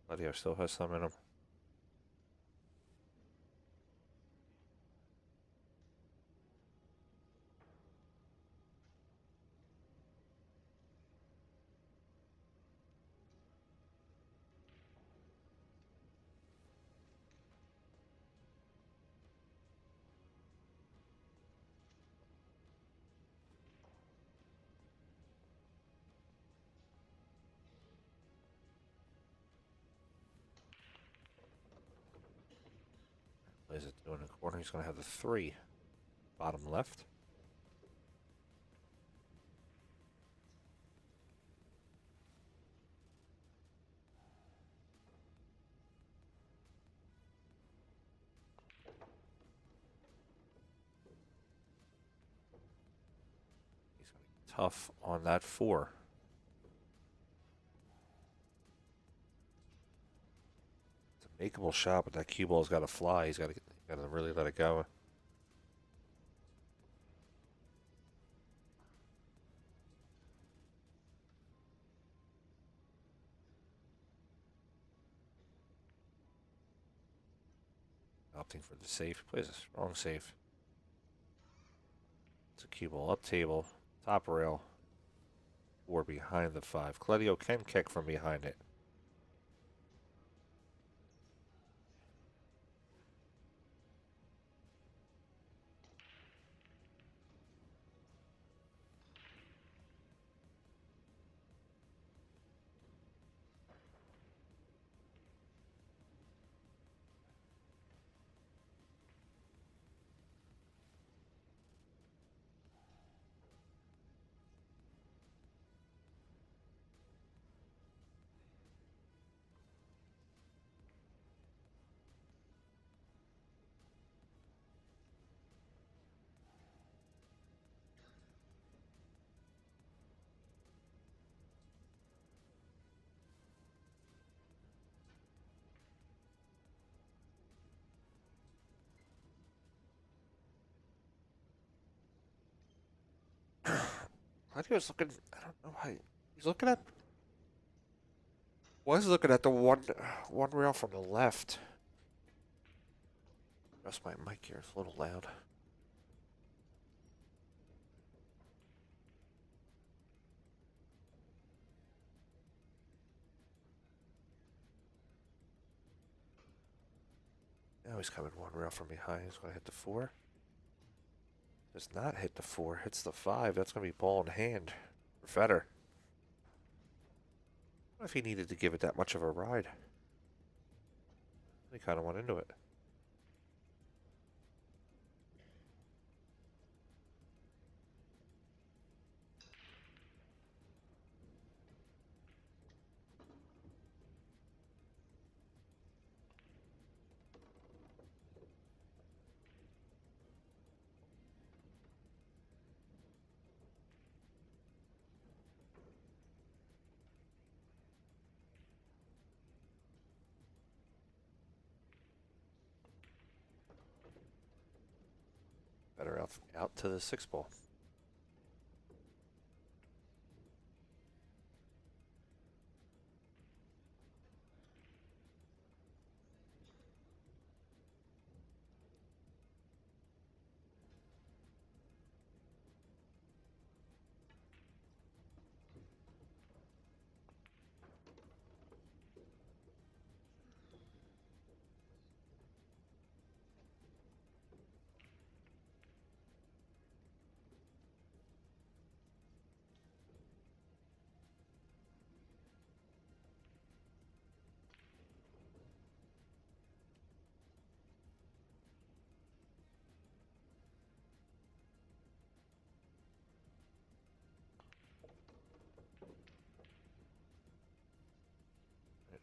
Kledio still has some in him. Plays it 2 in the corner. He's going to have the 3. Bottom left. He's going to be tough on that 4. It's a makeable shot, but that cue ball's got to fly. He's got to really let it go. Opting for the safe. Plays a strong safe. It's a cue ball up table, top rail, or behind the 5. Kledio can kick from behind it. I think he was looking. I don't know why. He's looking at. Was looking at the one rail from the left. Adjust my mic here. It's a little loud. Now he's coming one rail from behind. He's going to hit the 4. Does not hit the 4. Hits the 5. That's going to be ball in hand for Fedor. What if he needed to give it that much of a ride? He kind of went into it. Better out to the 6 ball.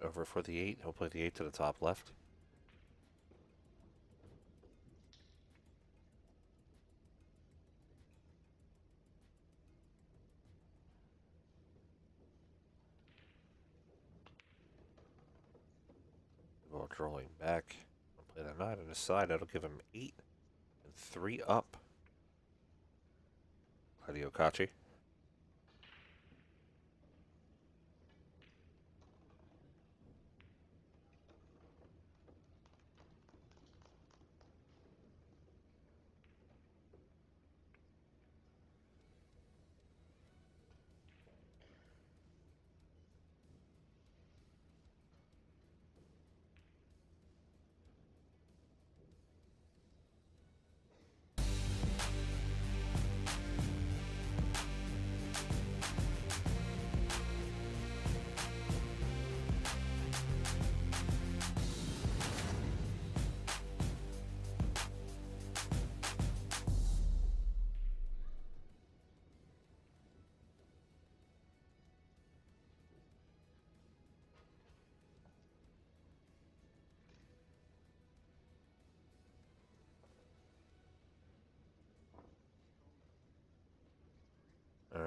Over for the 8. He'll play the 8 to the top left. Ball drawing back. I'll play the 9 on the side. That'll give him 8 and 3 up. Kledio Kaci.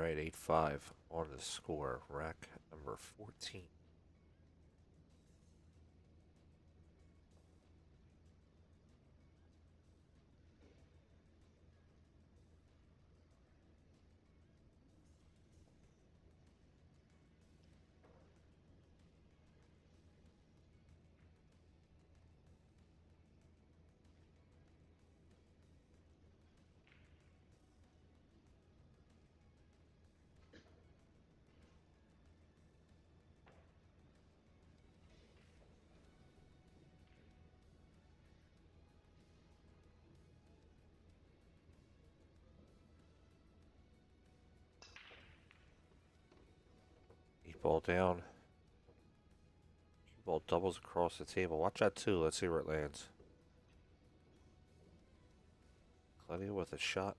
right, 8-5 on the score. Rack number 14. Ball down. Cue ball doubles across the table. Watch that too. Let's see where it lands. Kledio with a shot.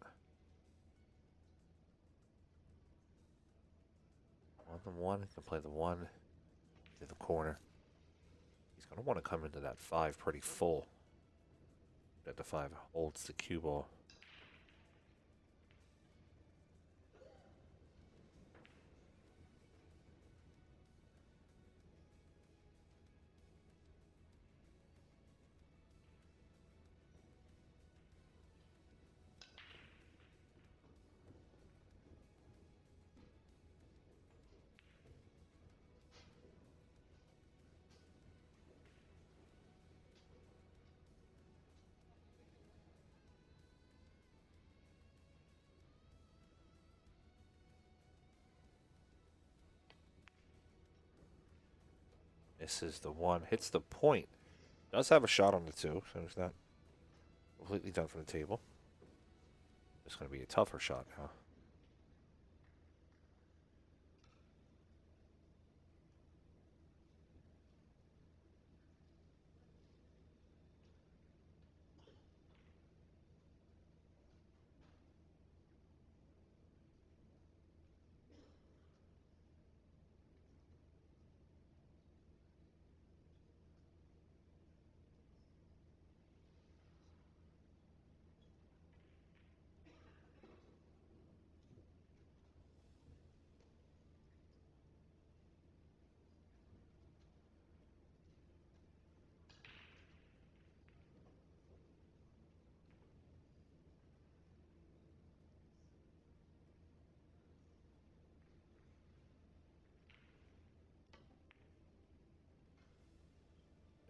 On the one. He can play the one to the corner. He's going to want to come into that 5 pretty full. That the 5 holds the cue ball. Misses the 1, hits the point. Does have a shot on the 2, so he's not completely done from the table. It's going to be a tougher shot now.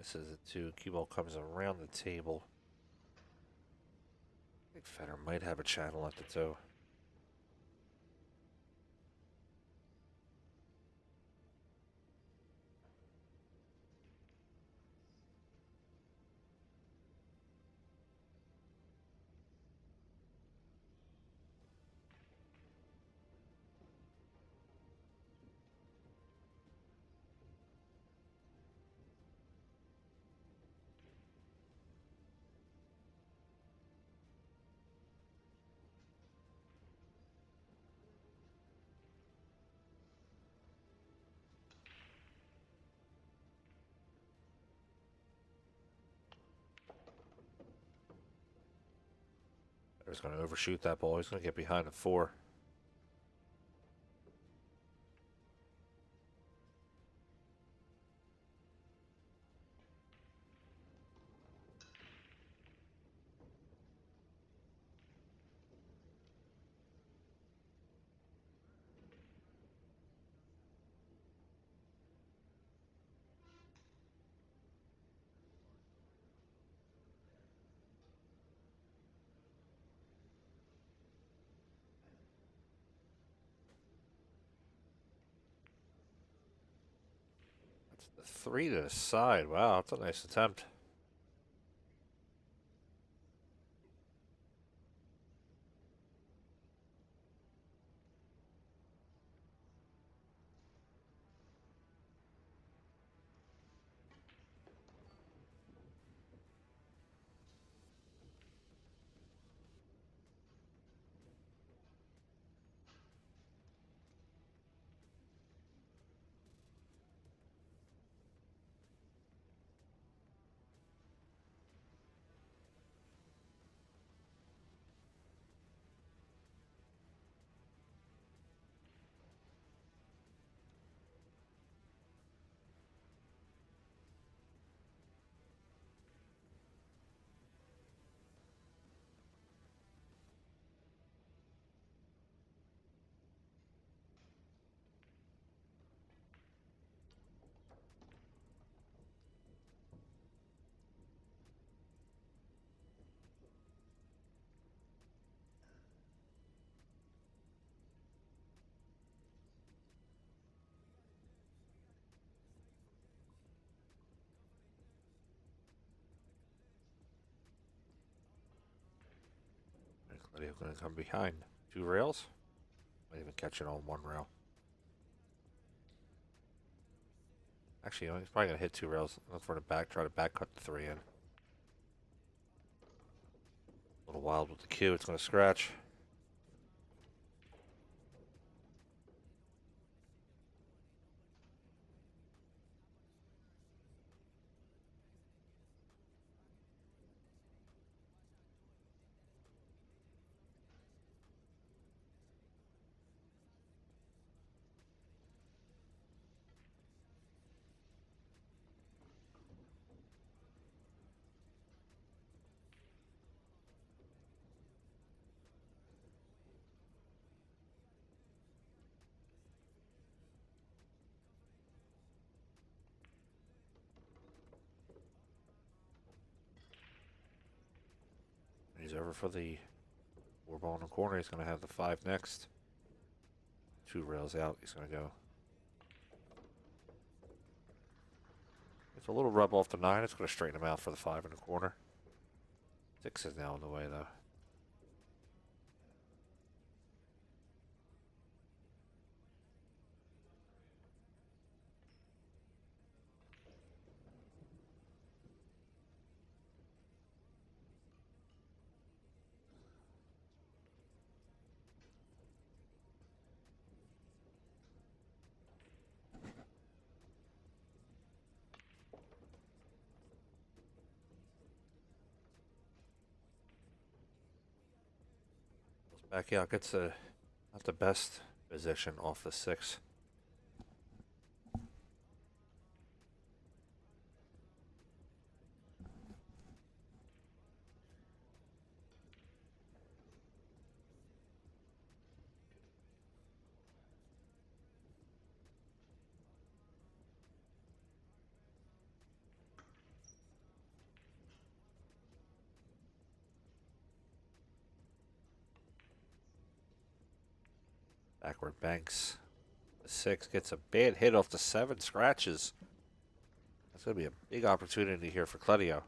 This is a 2. Cue ball comes around the table. I think Fedor might have a channel at the 2. Fedor's going to overshoot that ball. He's going to get behind the 4. That's the 3 to the side. Wow, that's a nice attempt. Are you going to come behind? 2 rails? Might even catch it on 1 rail. Actually, he's probably going to hit 2 rails. Look for the back, try to back cut the 3 in. A little wild with the cue, it's going to scratch. He's over for the 4 ball in the corner. He's going to have the 5 next. 2 rails out. He's going to go. It's a little rub off the 9. It's going to straighten him out for the 5 in the corner. 6 is now in the way, though. Back out, gets not the best position off the 6. Backward banks. The 6 gets a bad hit off the 7, scratches. That's going to be a big opportunity here for Kledio.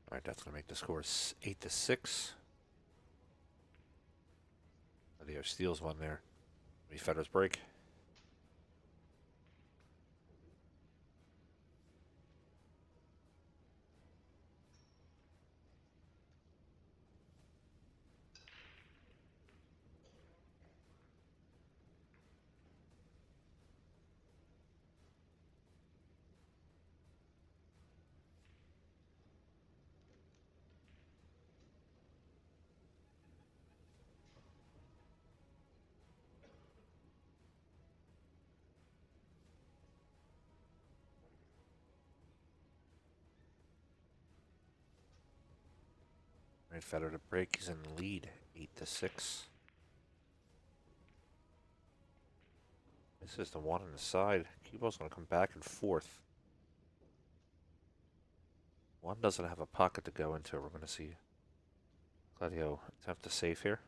All right, that's going to make the score 8-6. Kledio steals one there. Fedor's break. Right, Fedor to break. He's in the lead, 8-6. This is the 1 on the side. Cubo's going to come back and 4th. 1 doesn't have a pocket to go into. We're going to see Kledio attempt to save here.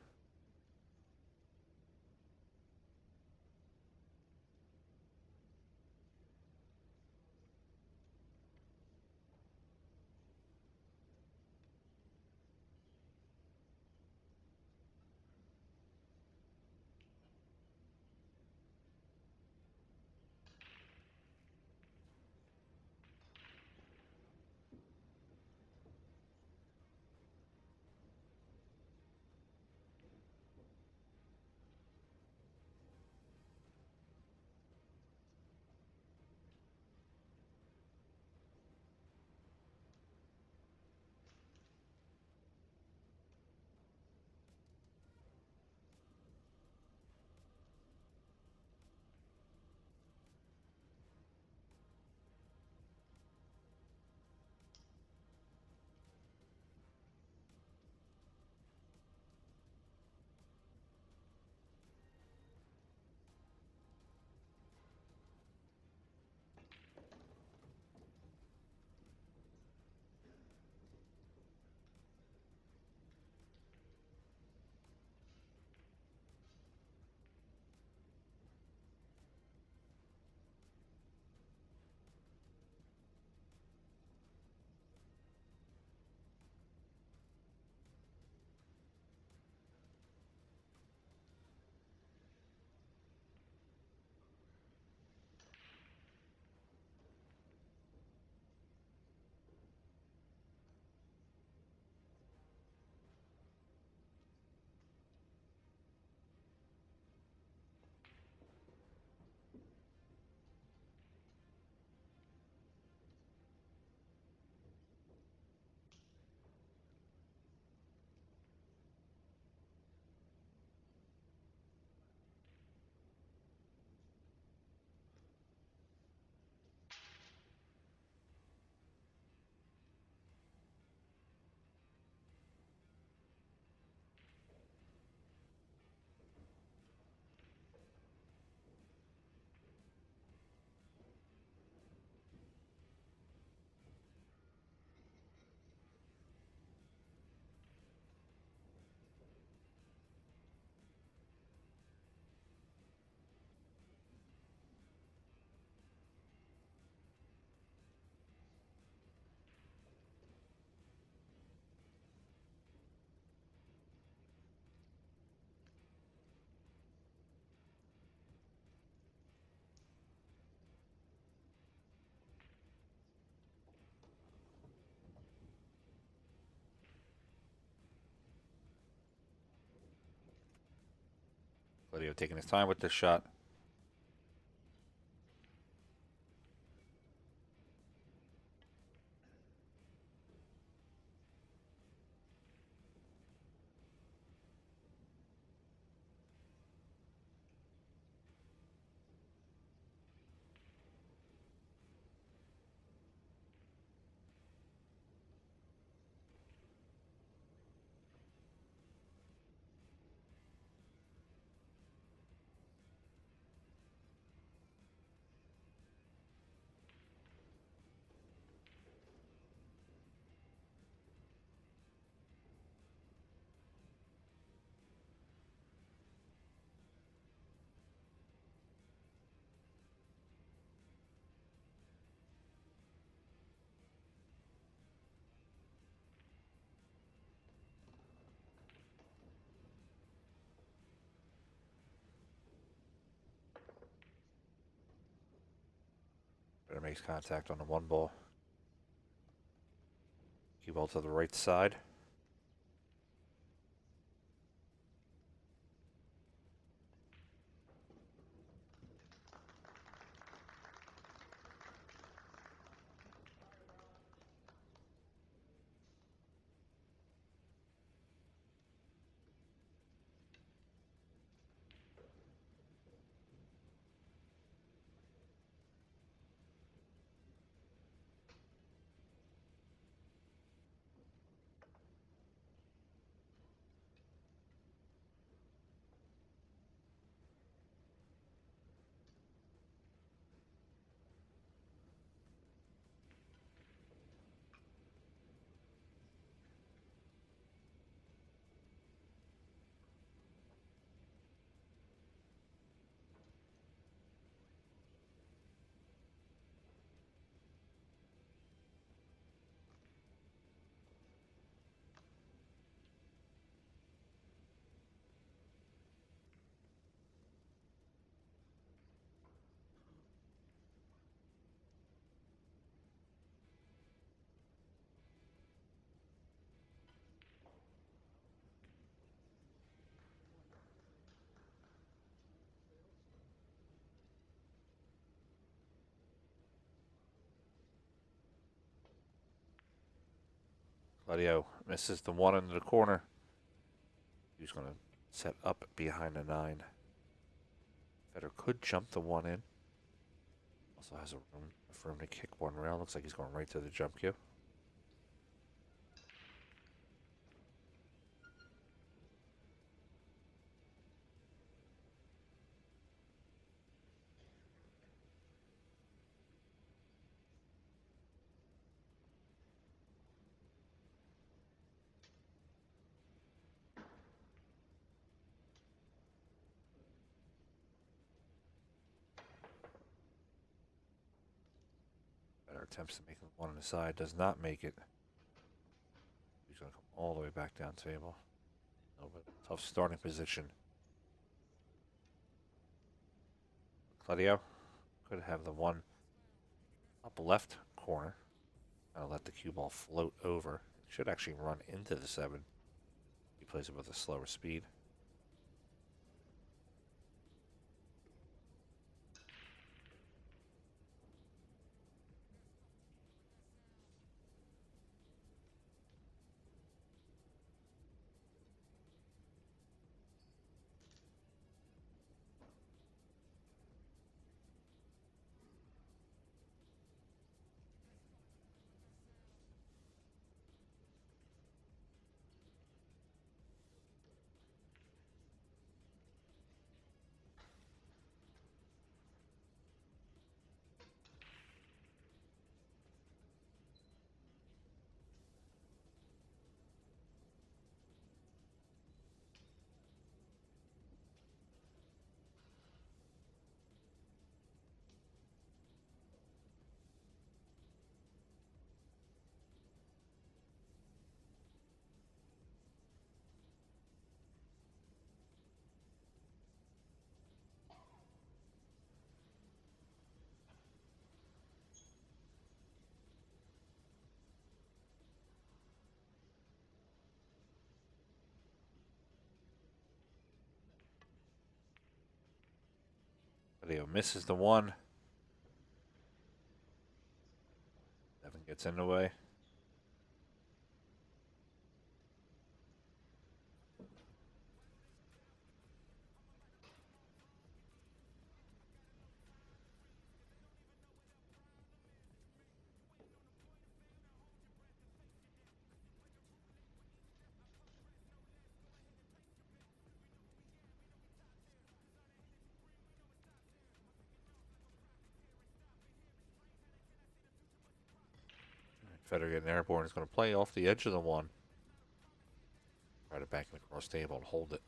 Kledio taking his time with this shot. Better makes contact on the one ball. Cue ball to the right side. Kledio misses the one into the corner. He's going to set up behind the 9. Fedor could jump the one in. Also has enough room to kick one round. Looks like he's going right to the jump cue. Attempts to make the one on the side, does not make it. He's going to come all the way back down table. A little bit tough starting position. Kledio could have the one up left corner. I'll let the cue ball float over. It should actually run into the 7. He plays it with a slower speed. Kledio misses the 1. 7 gets in the way. Fedor getting airborne. He's going to play off the edge of the 1. Try to back him across table and hold it.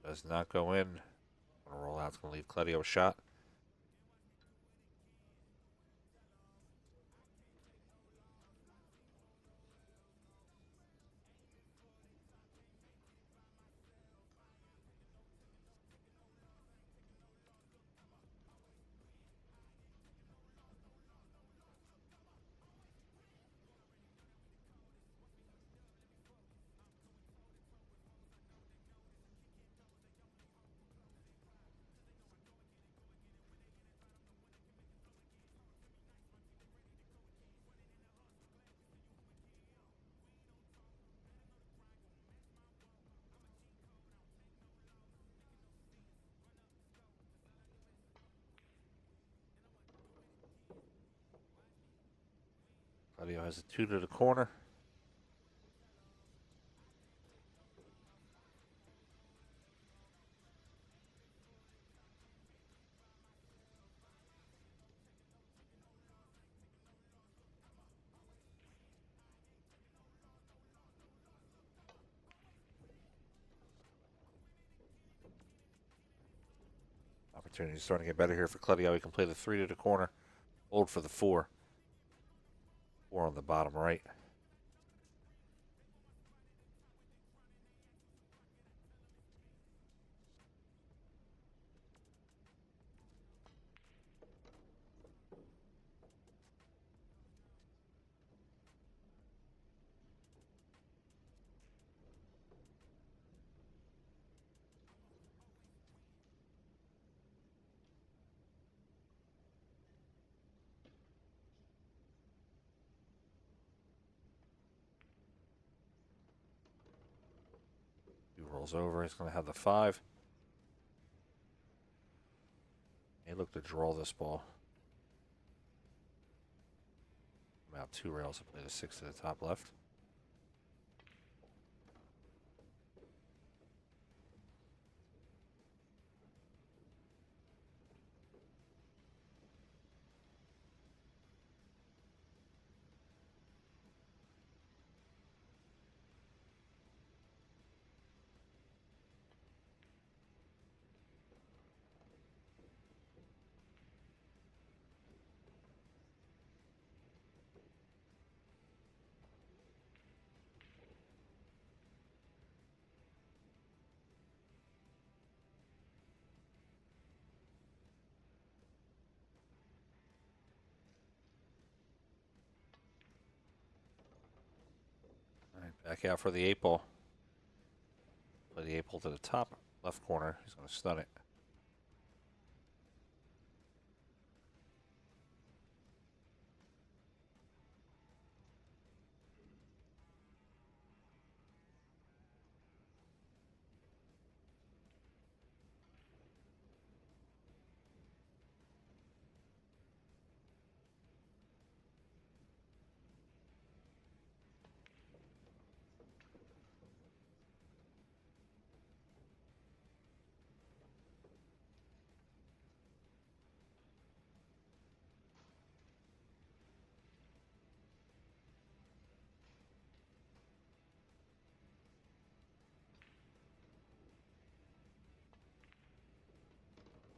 Does not go in. Going to roll out. It's going to leave Kledio a shot. Kledio has a 2 to the corner. Opportunity starting to get better here for Kledio. He can play the 3 to the corner. Hold for the 4. 4 on the bottom right. He rolls over. He's going to have the 5. He looked to draw this ball. About 2 rails to play the 6 to the top left. Back out for the 8 ball. Play the 8 ball to the top left corner. He's going to stun it.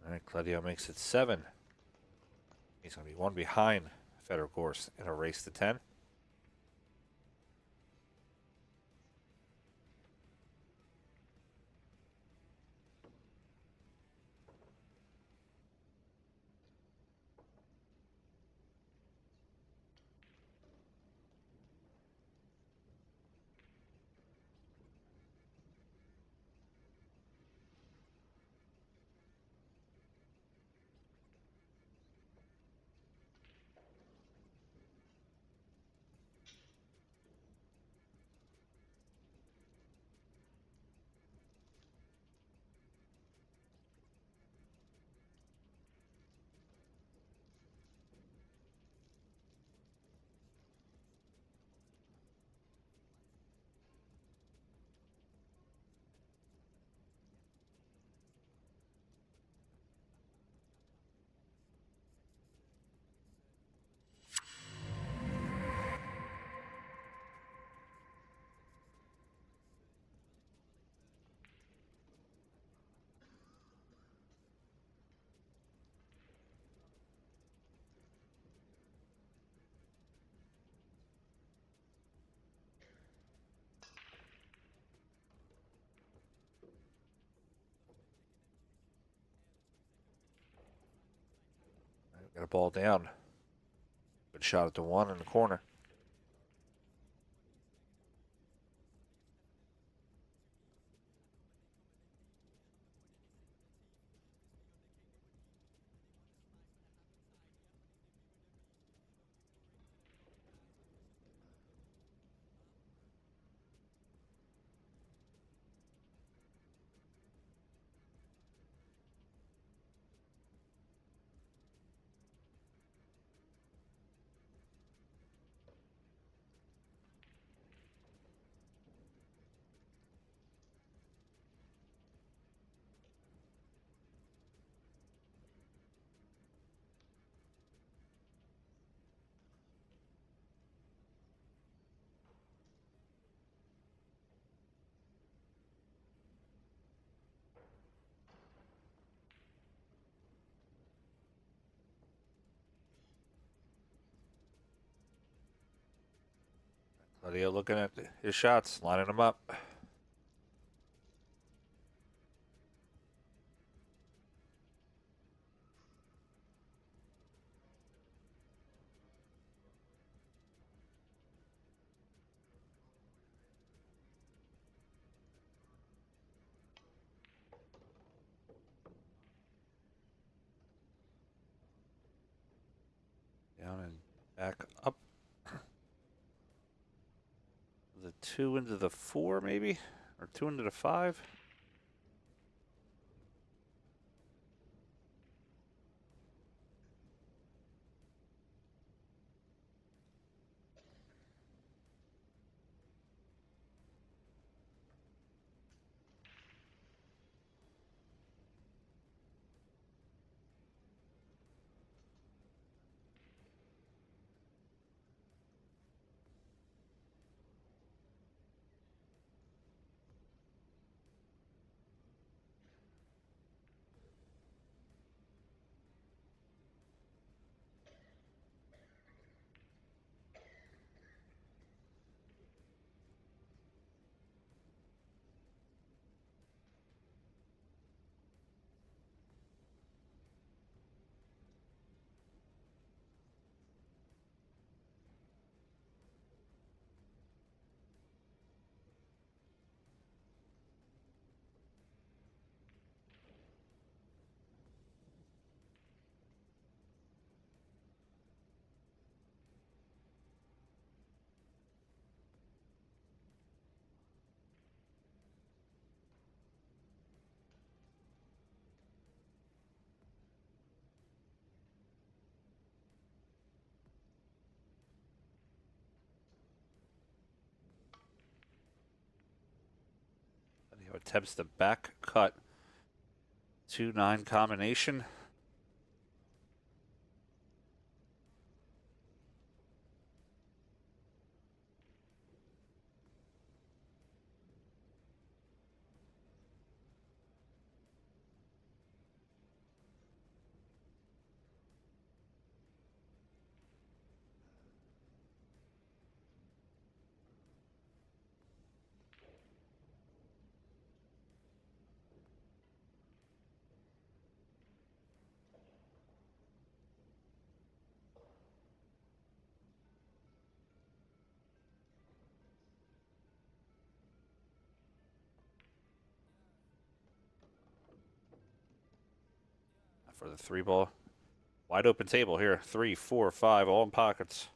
All right, Kledio makes it 7. He's going to be 1 behind Fedor Gorst in a race to 10. Got a ball down. Good shot at the one in the corner. Kledio looking at his shots, lining them up. Down and back up. The 2 into the 4, maybe? Or 2 into the 5? Kledio attempts the back cut. 2-9 combination. For the 3 ball. Wide open table here. 3, 4, 5, all in pockets.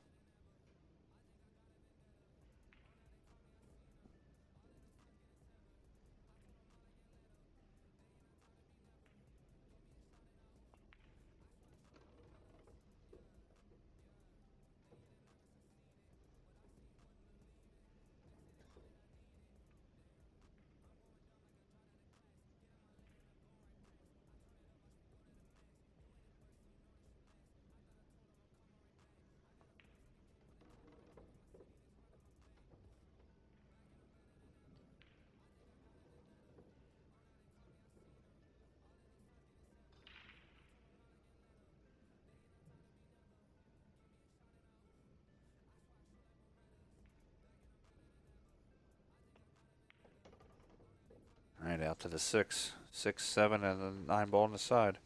All right, out to the 6, 6, 7, and the 9 ball on the side.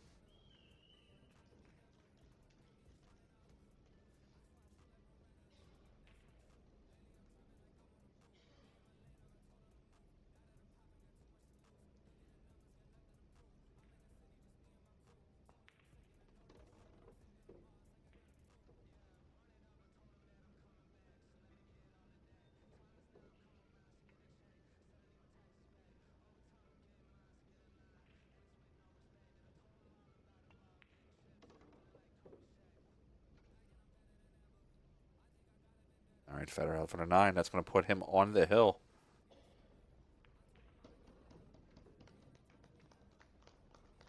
right, Fedor out for the 9. That's going to put him on the hill.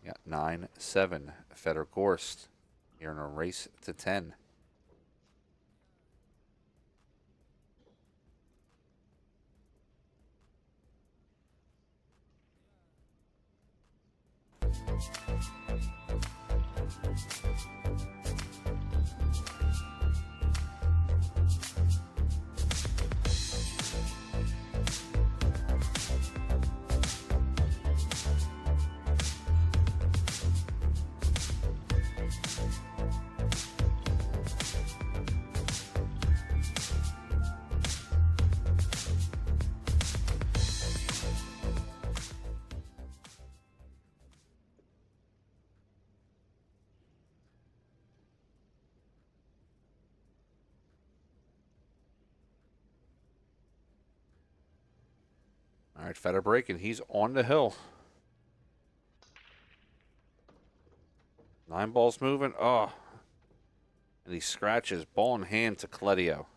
Yeah, 9-7. Fedor Gorst here in a race to 10. All right, Fedor breaking. He's on the hill. 9 balls moving. Oh. And he scratches ball in hand to Kledio.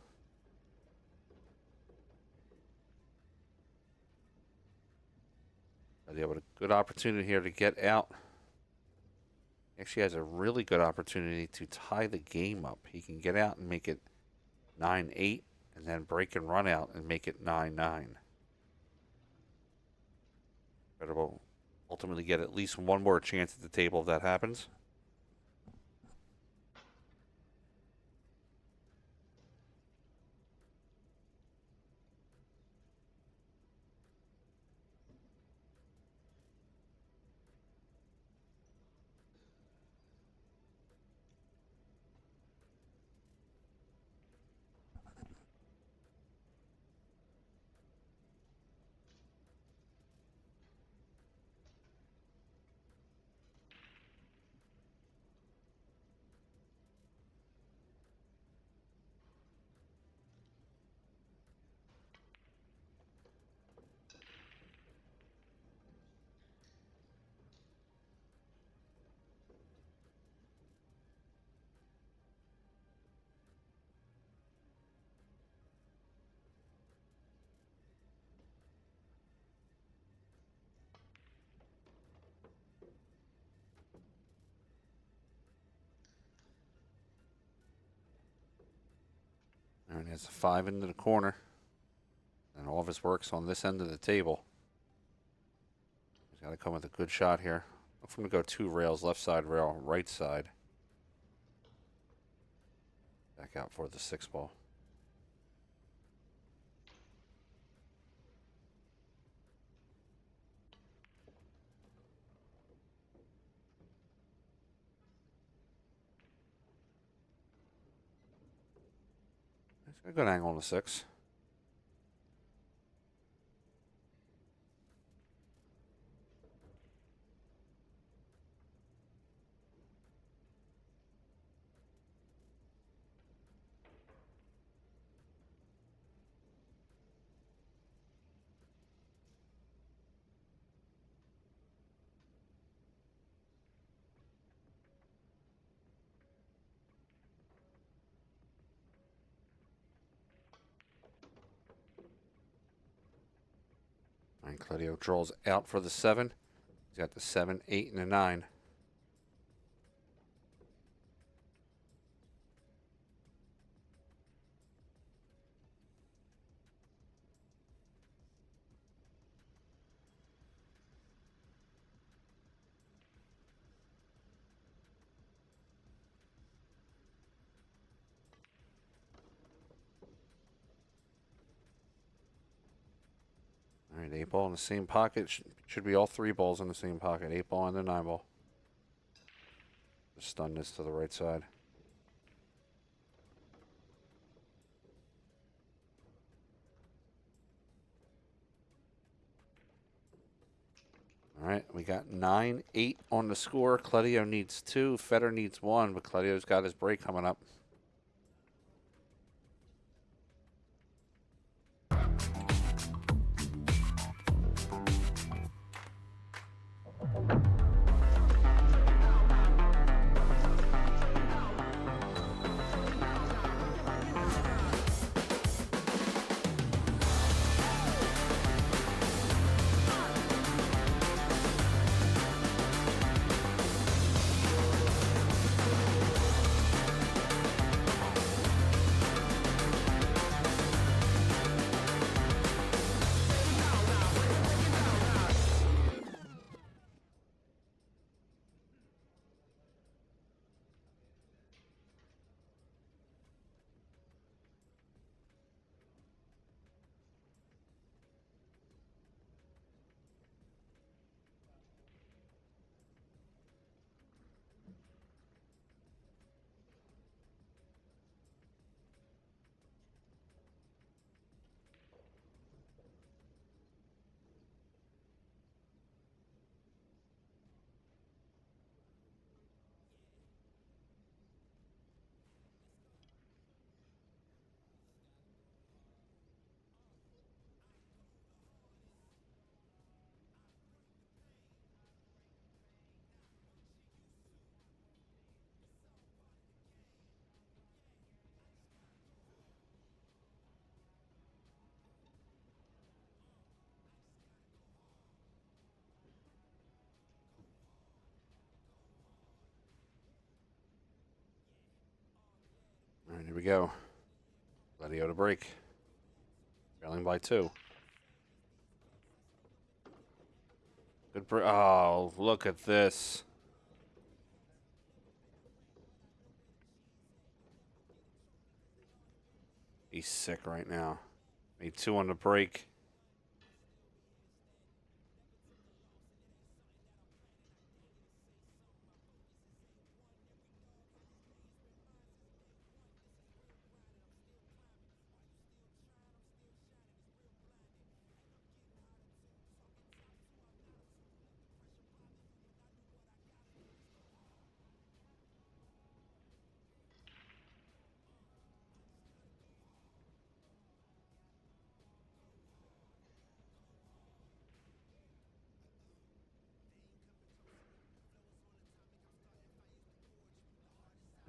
Kledio with a good opportunity here to get out. Actually has a really good opportunity to tie the game up. He can get out and make it 9-8 and then break and run out and make it 9-9. Fedor will ultimately get at least one more chance at the table if that happens. And he has a 5 into the corner. And all of his work's on this end of the table. He's got to come with a good shot here. Look for him to go 2 rails, left side rail, right side. Back out for the 6 ball. A good angle on the 6. And Kledio draws out for the 7. He's got the 7, 8, and a 9. All right, 8 ball in the same pocket. Should be all 3 balls in the same pocket. 8 ball and the 9 ball. Just stun this to the right side. All right, we got 9-8 on the score. Kledio needs 2. Fedor needs 1, but Kledio's got his break coming up. Here we go. Kledio to break. Trailing by 2. Good break. Oh, look at this. He's sick right now. Made 2 on the break.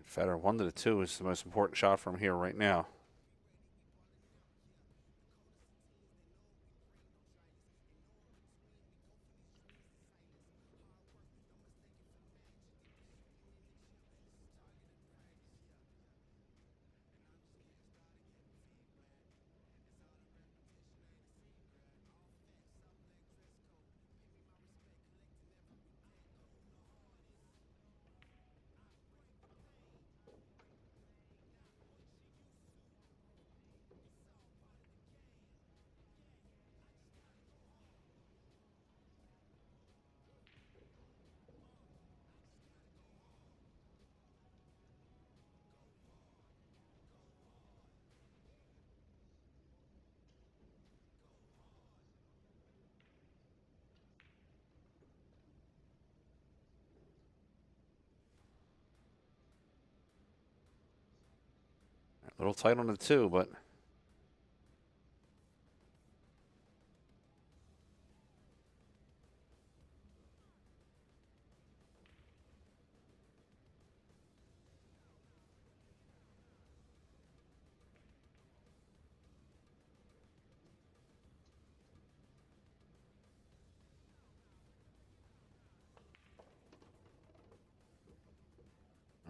Fedor 1 to 2 is the most important shot from here right now. A little tight on the 2, but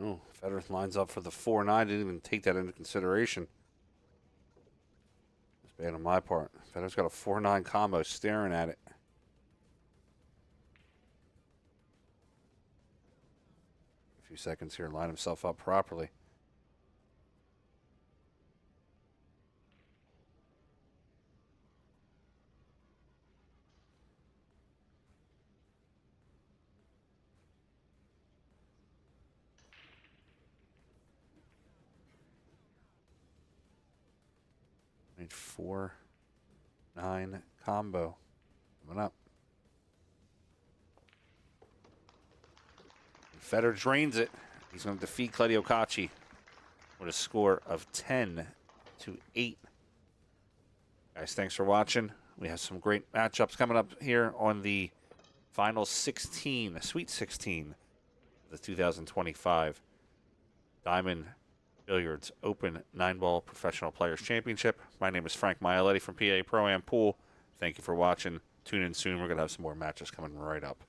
oh, Fedor lines up for the 4-9. Didn't even take that into consideration. That's bad on my part. Fedor's got a 4-9 combo staring at it. A few seconds here, line himself up properly. Made 4-9 combo. Coming up. Fedor drains it. He's going to defeat Kledio Kaci with a score of 10-8. Guys, thanks for watching. We have some great matchups coming up here on the final 16, Sweet 16 of the 2025 Diamond Billiards Open 9-Ball Professional Players Championship. My name is Frank Mialetti from PA Pro-Am Pool. Thank you for watching. Tune in soon. We're going to have some more matches coming right up.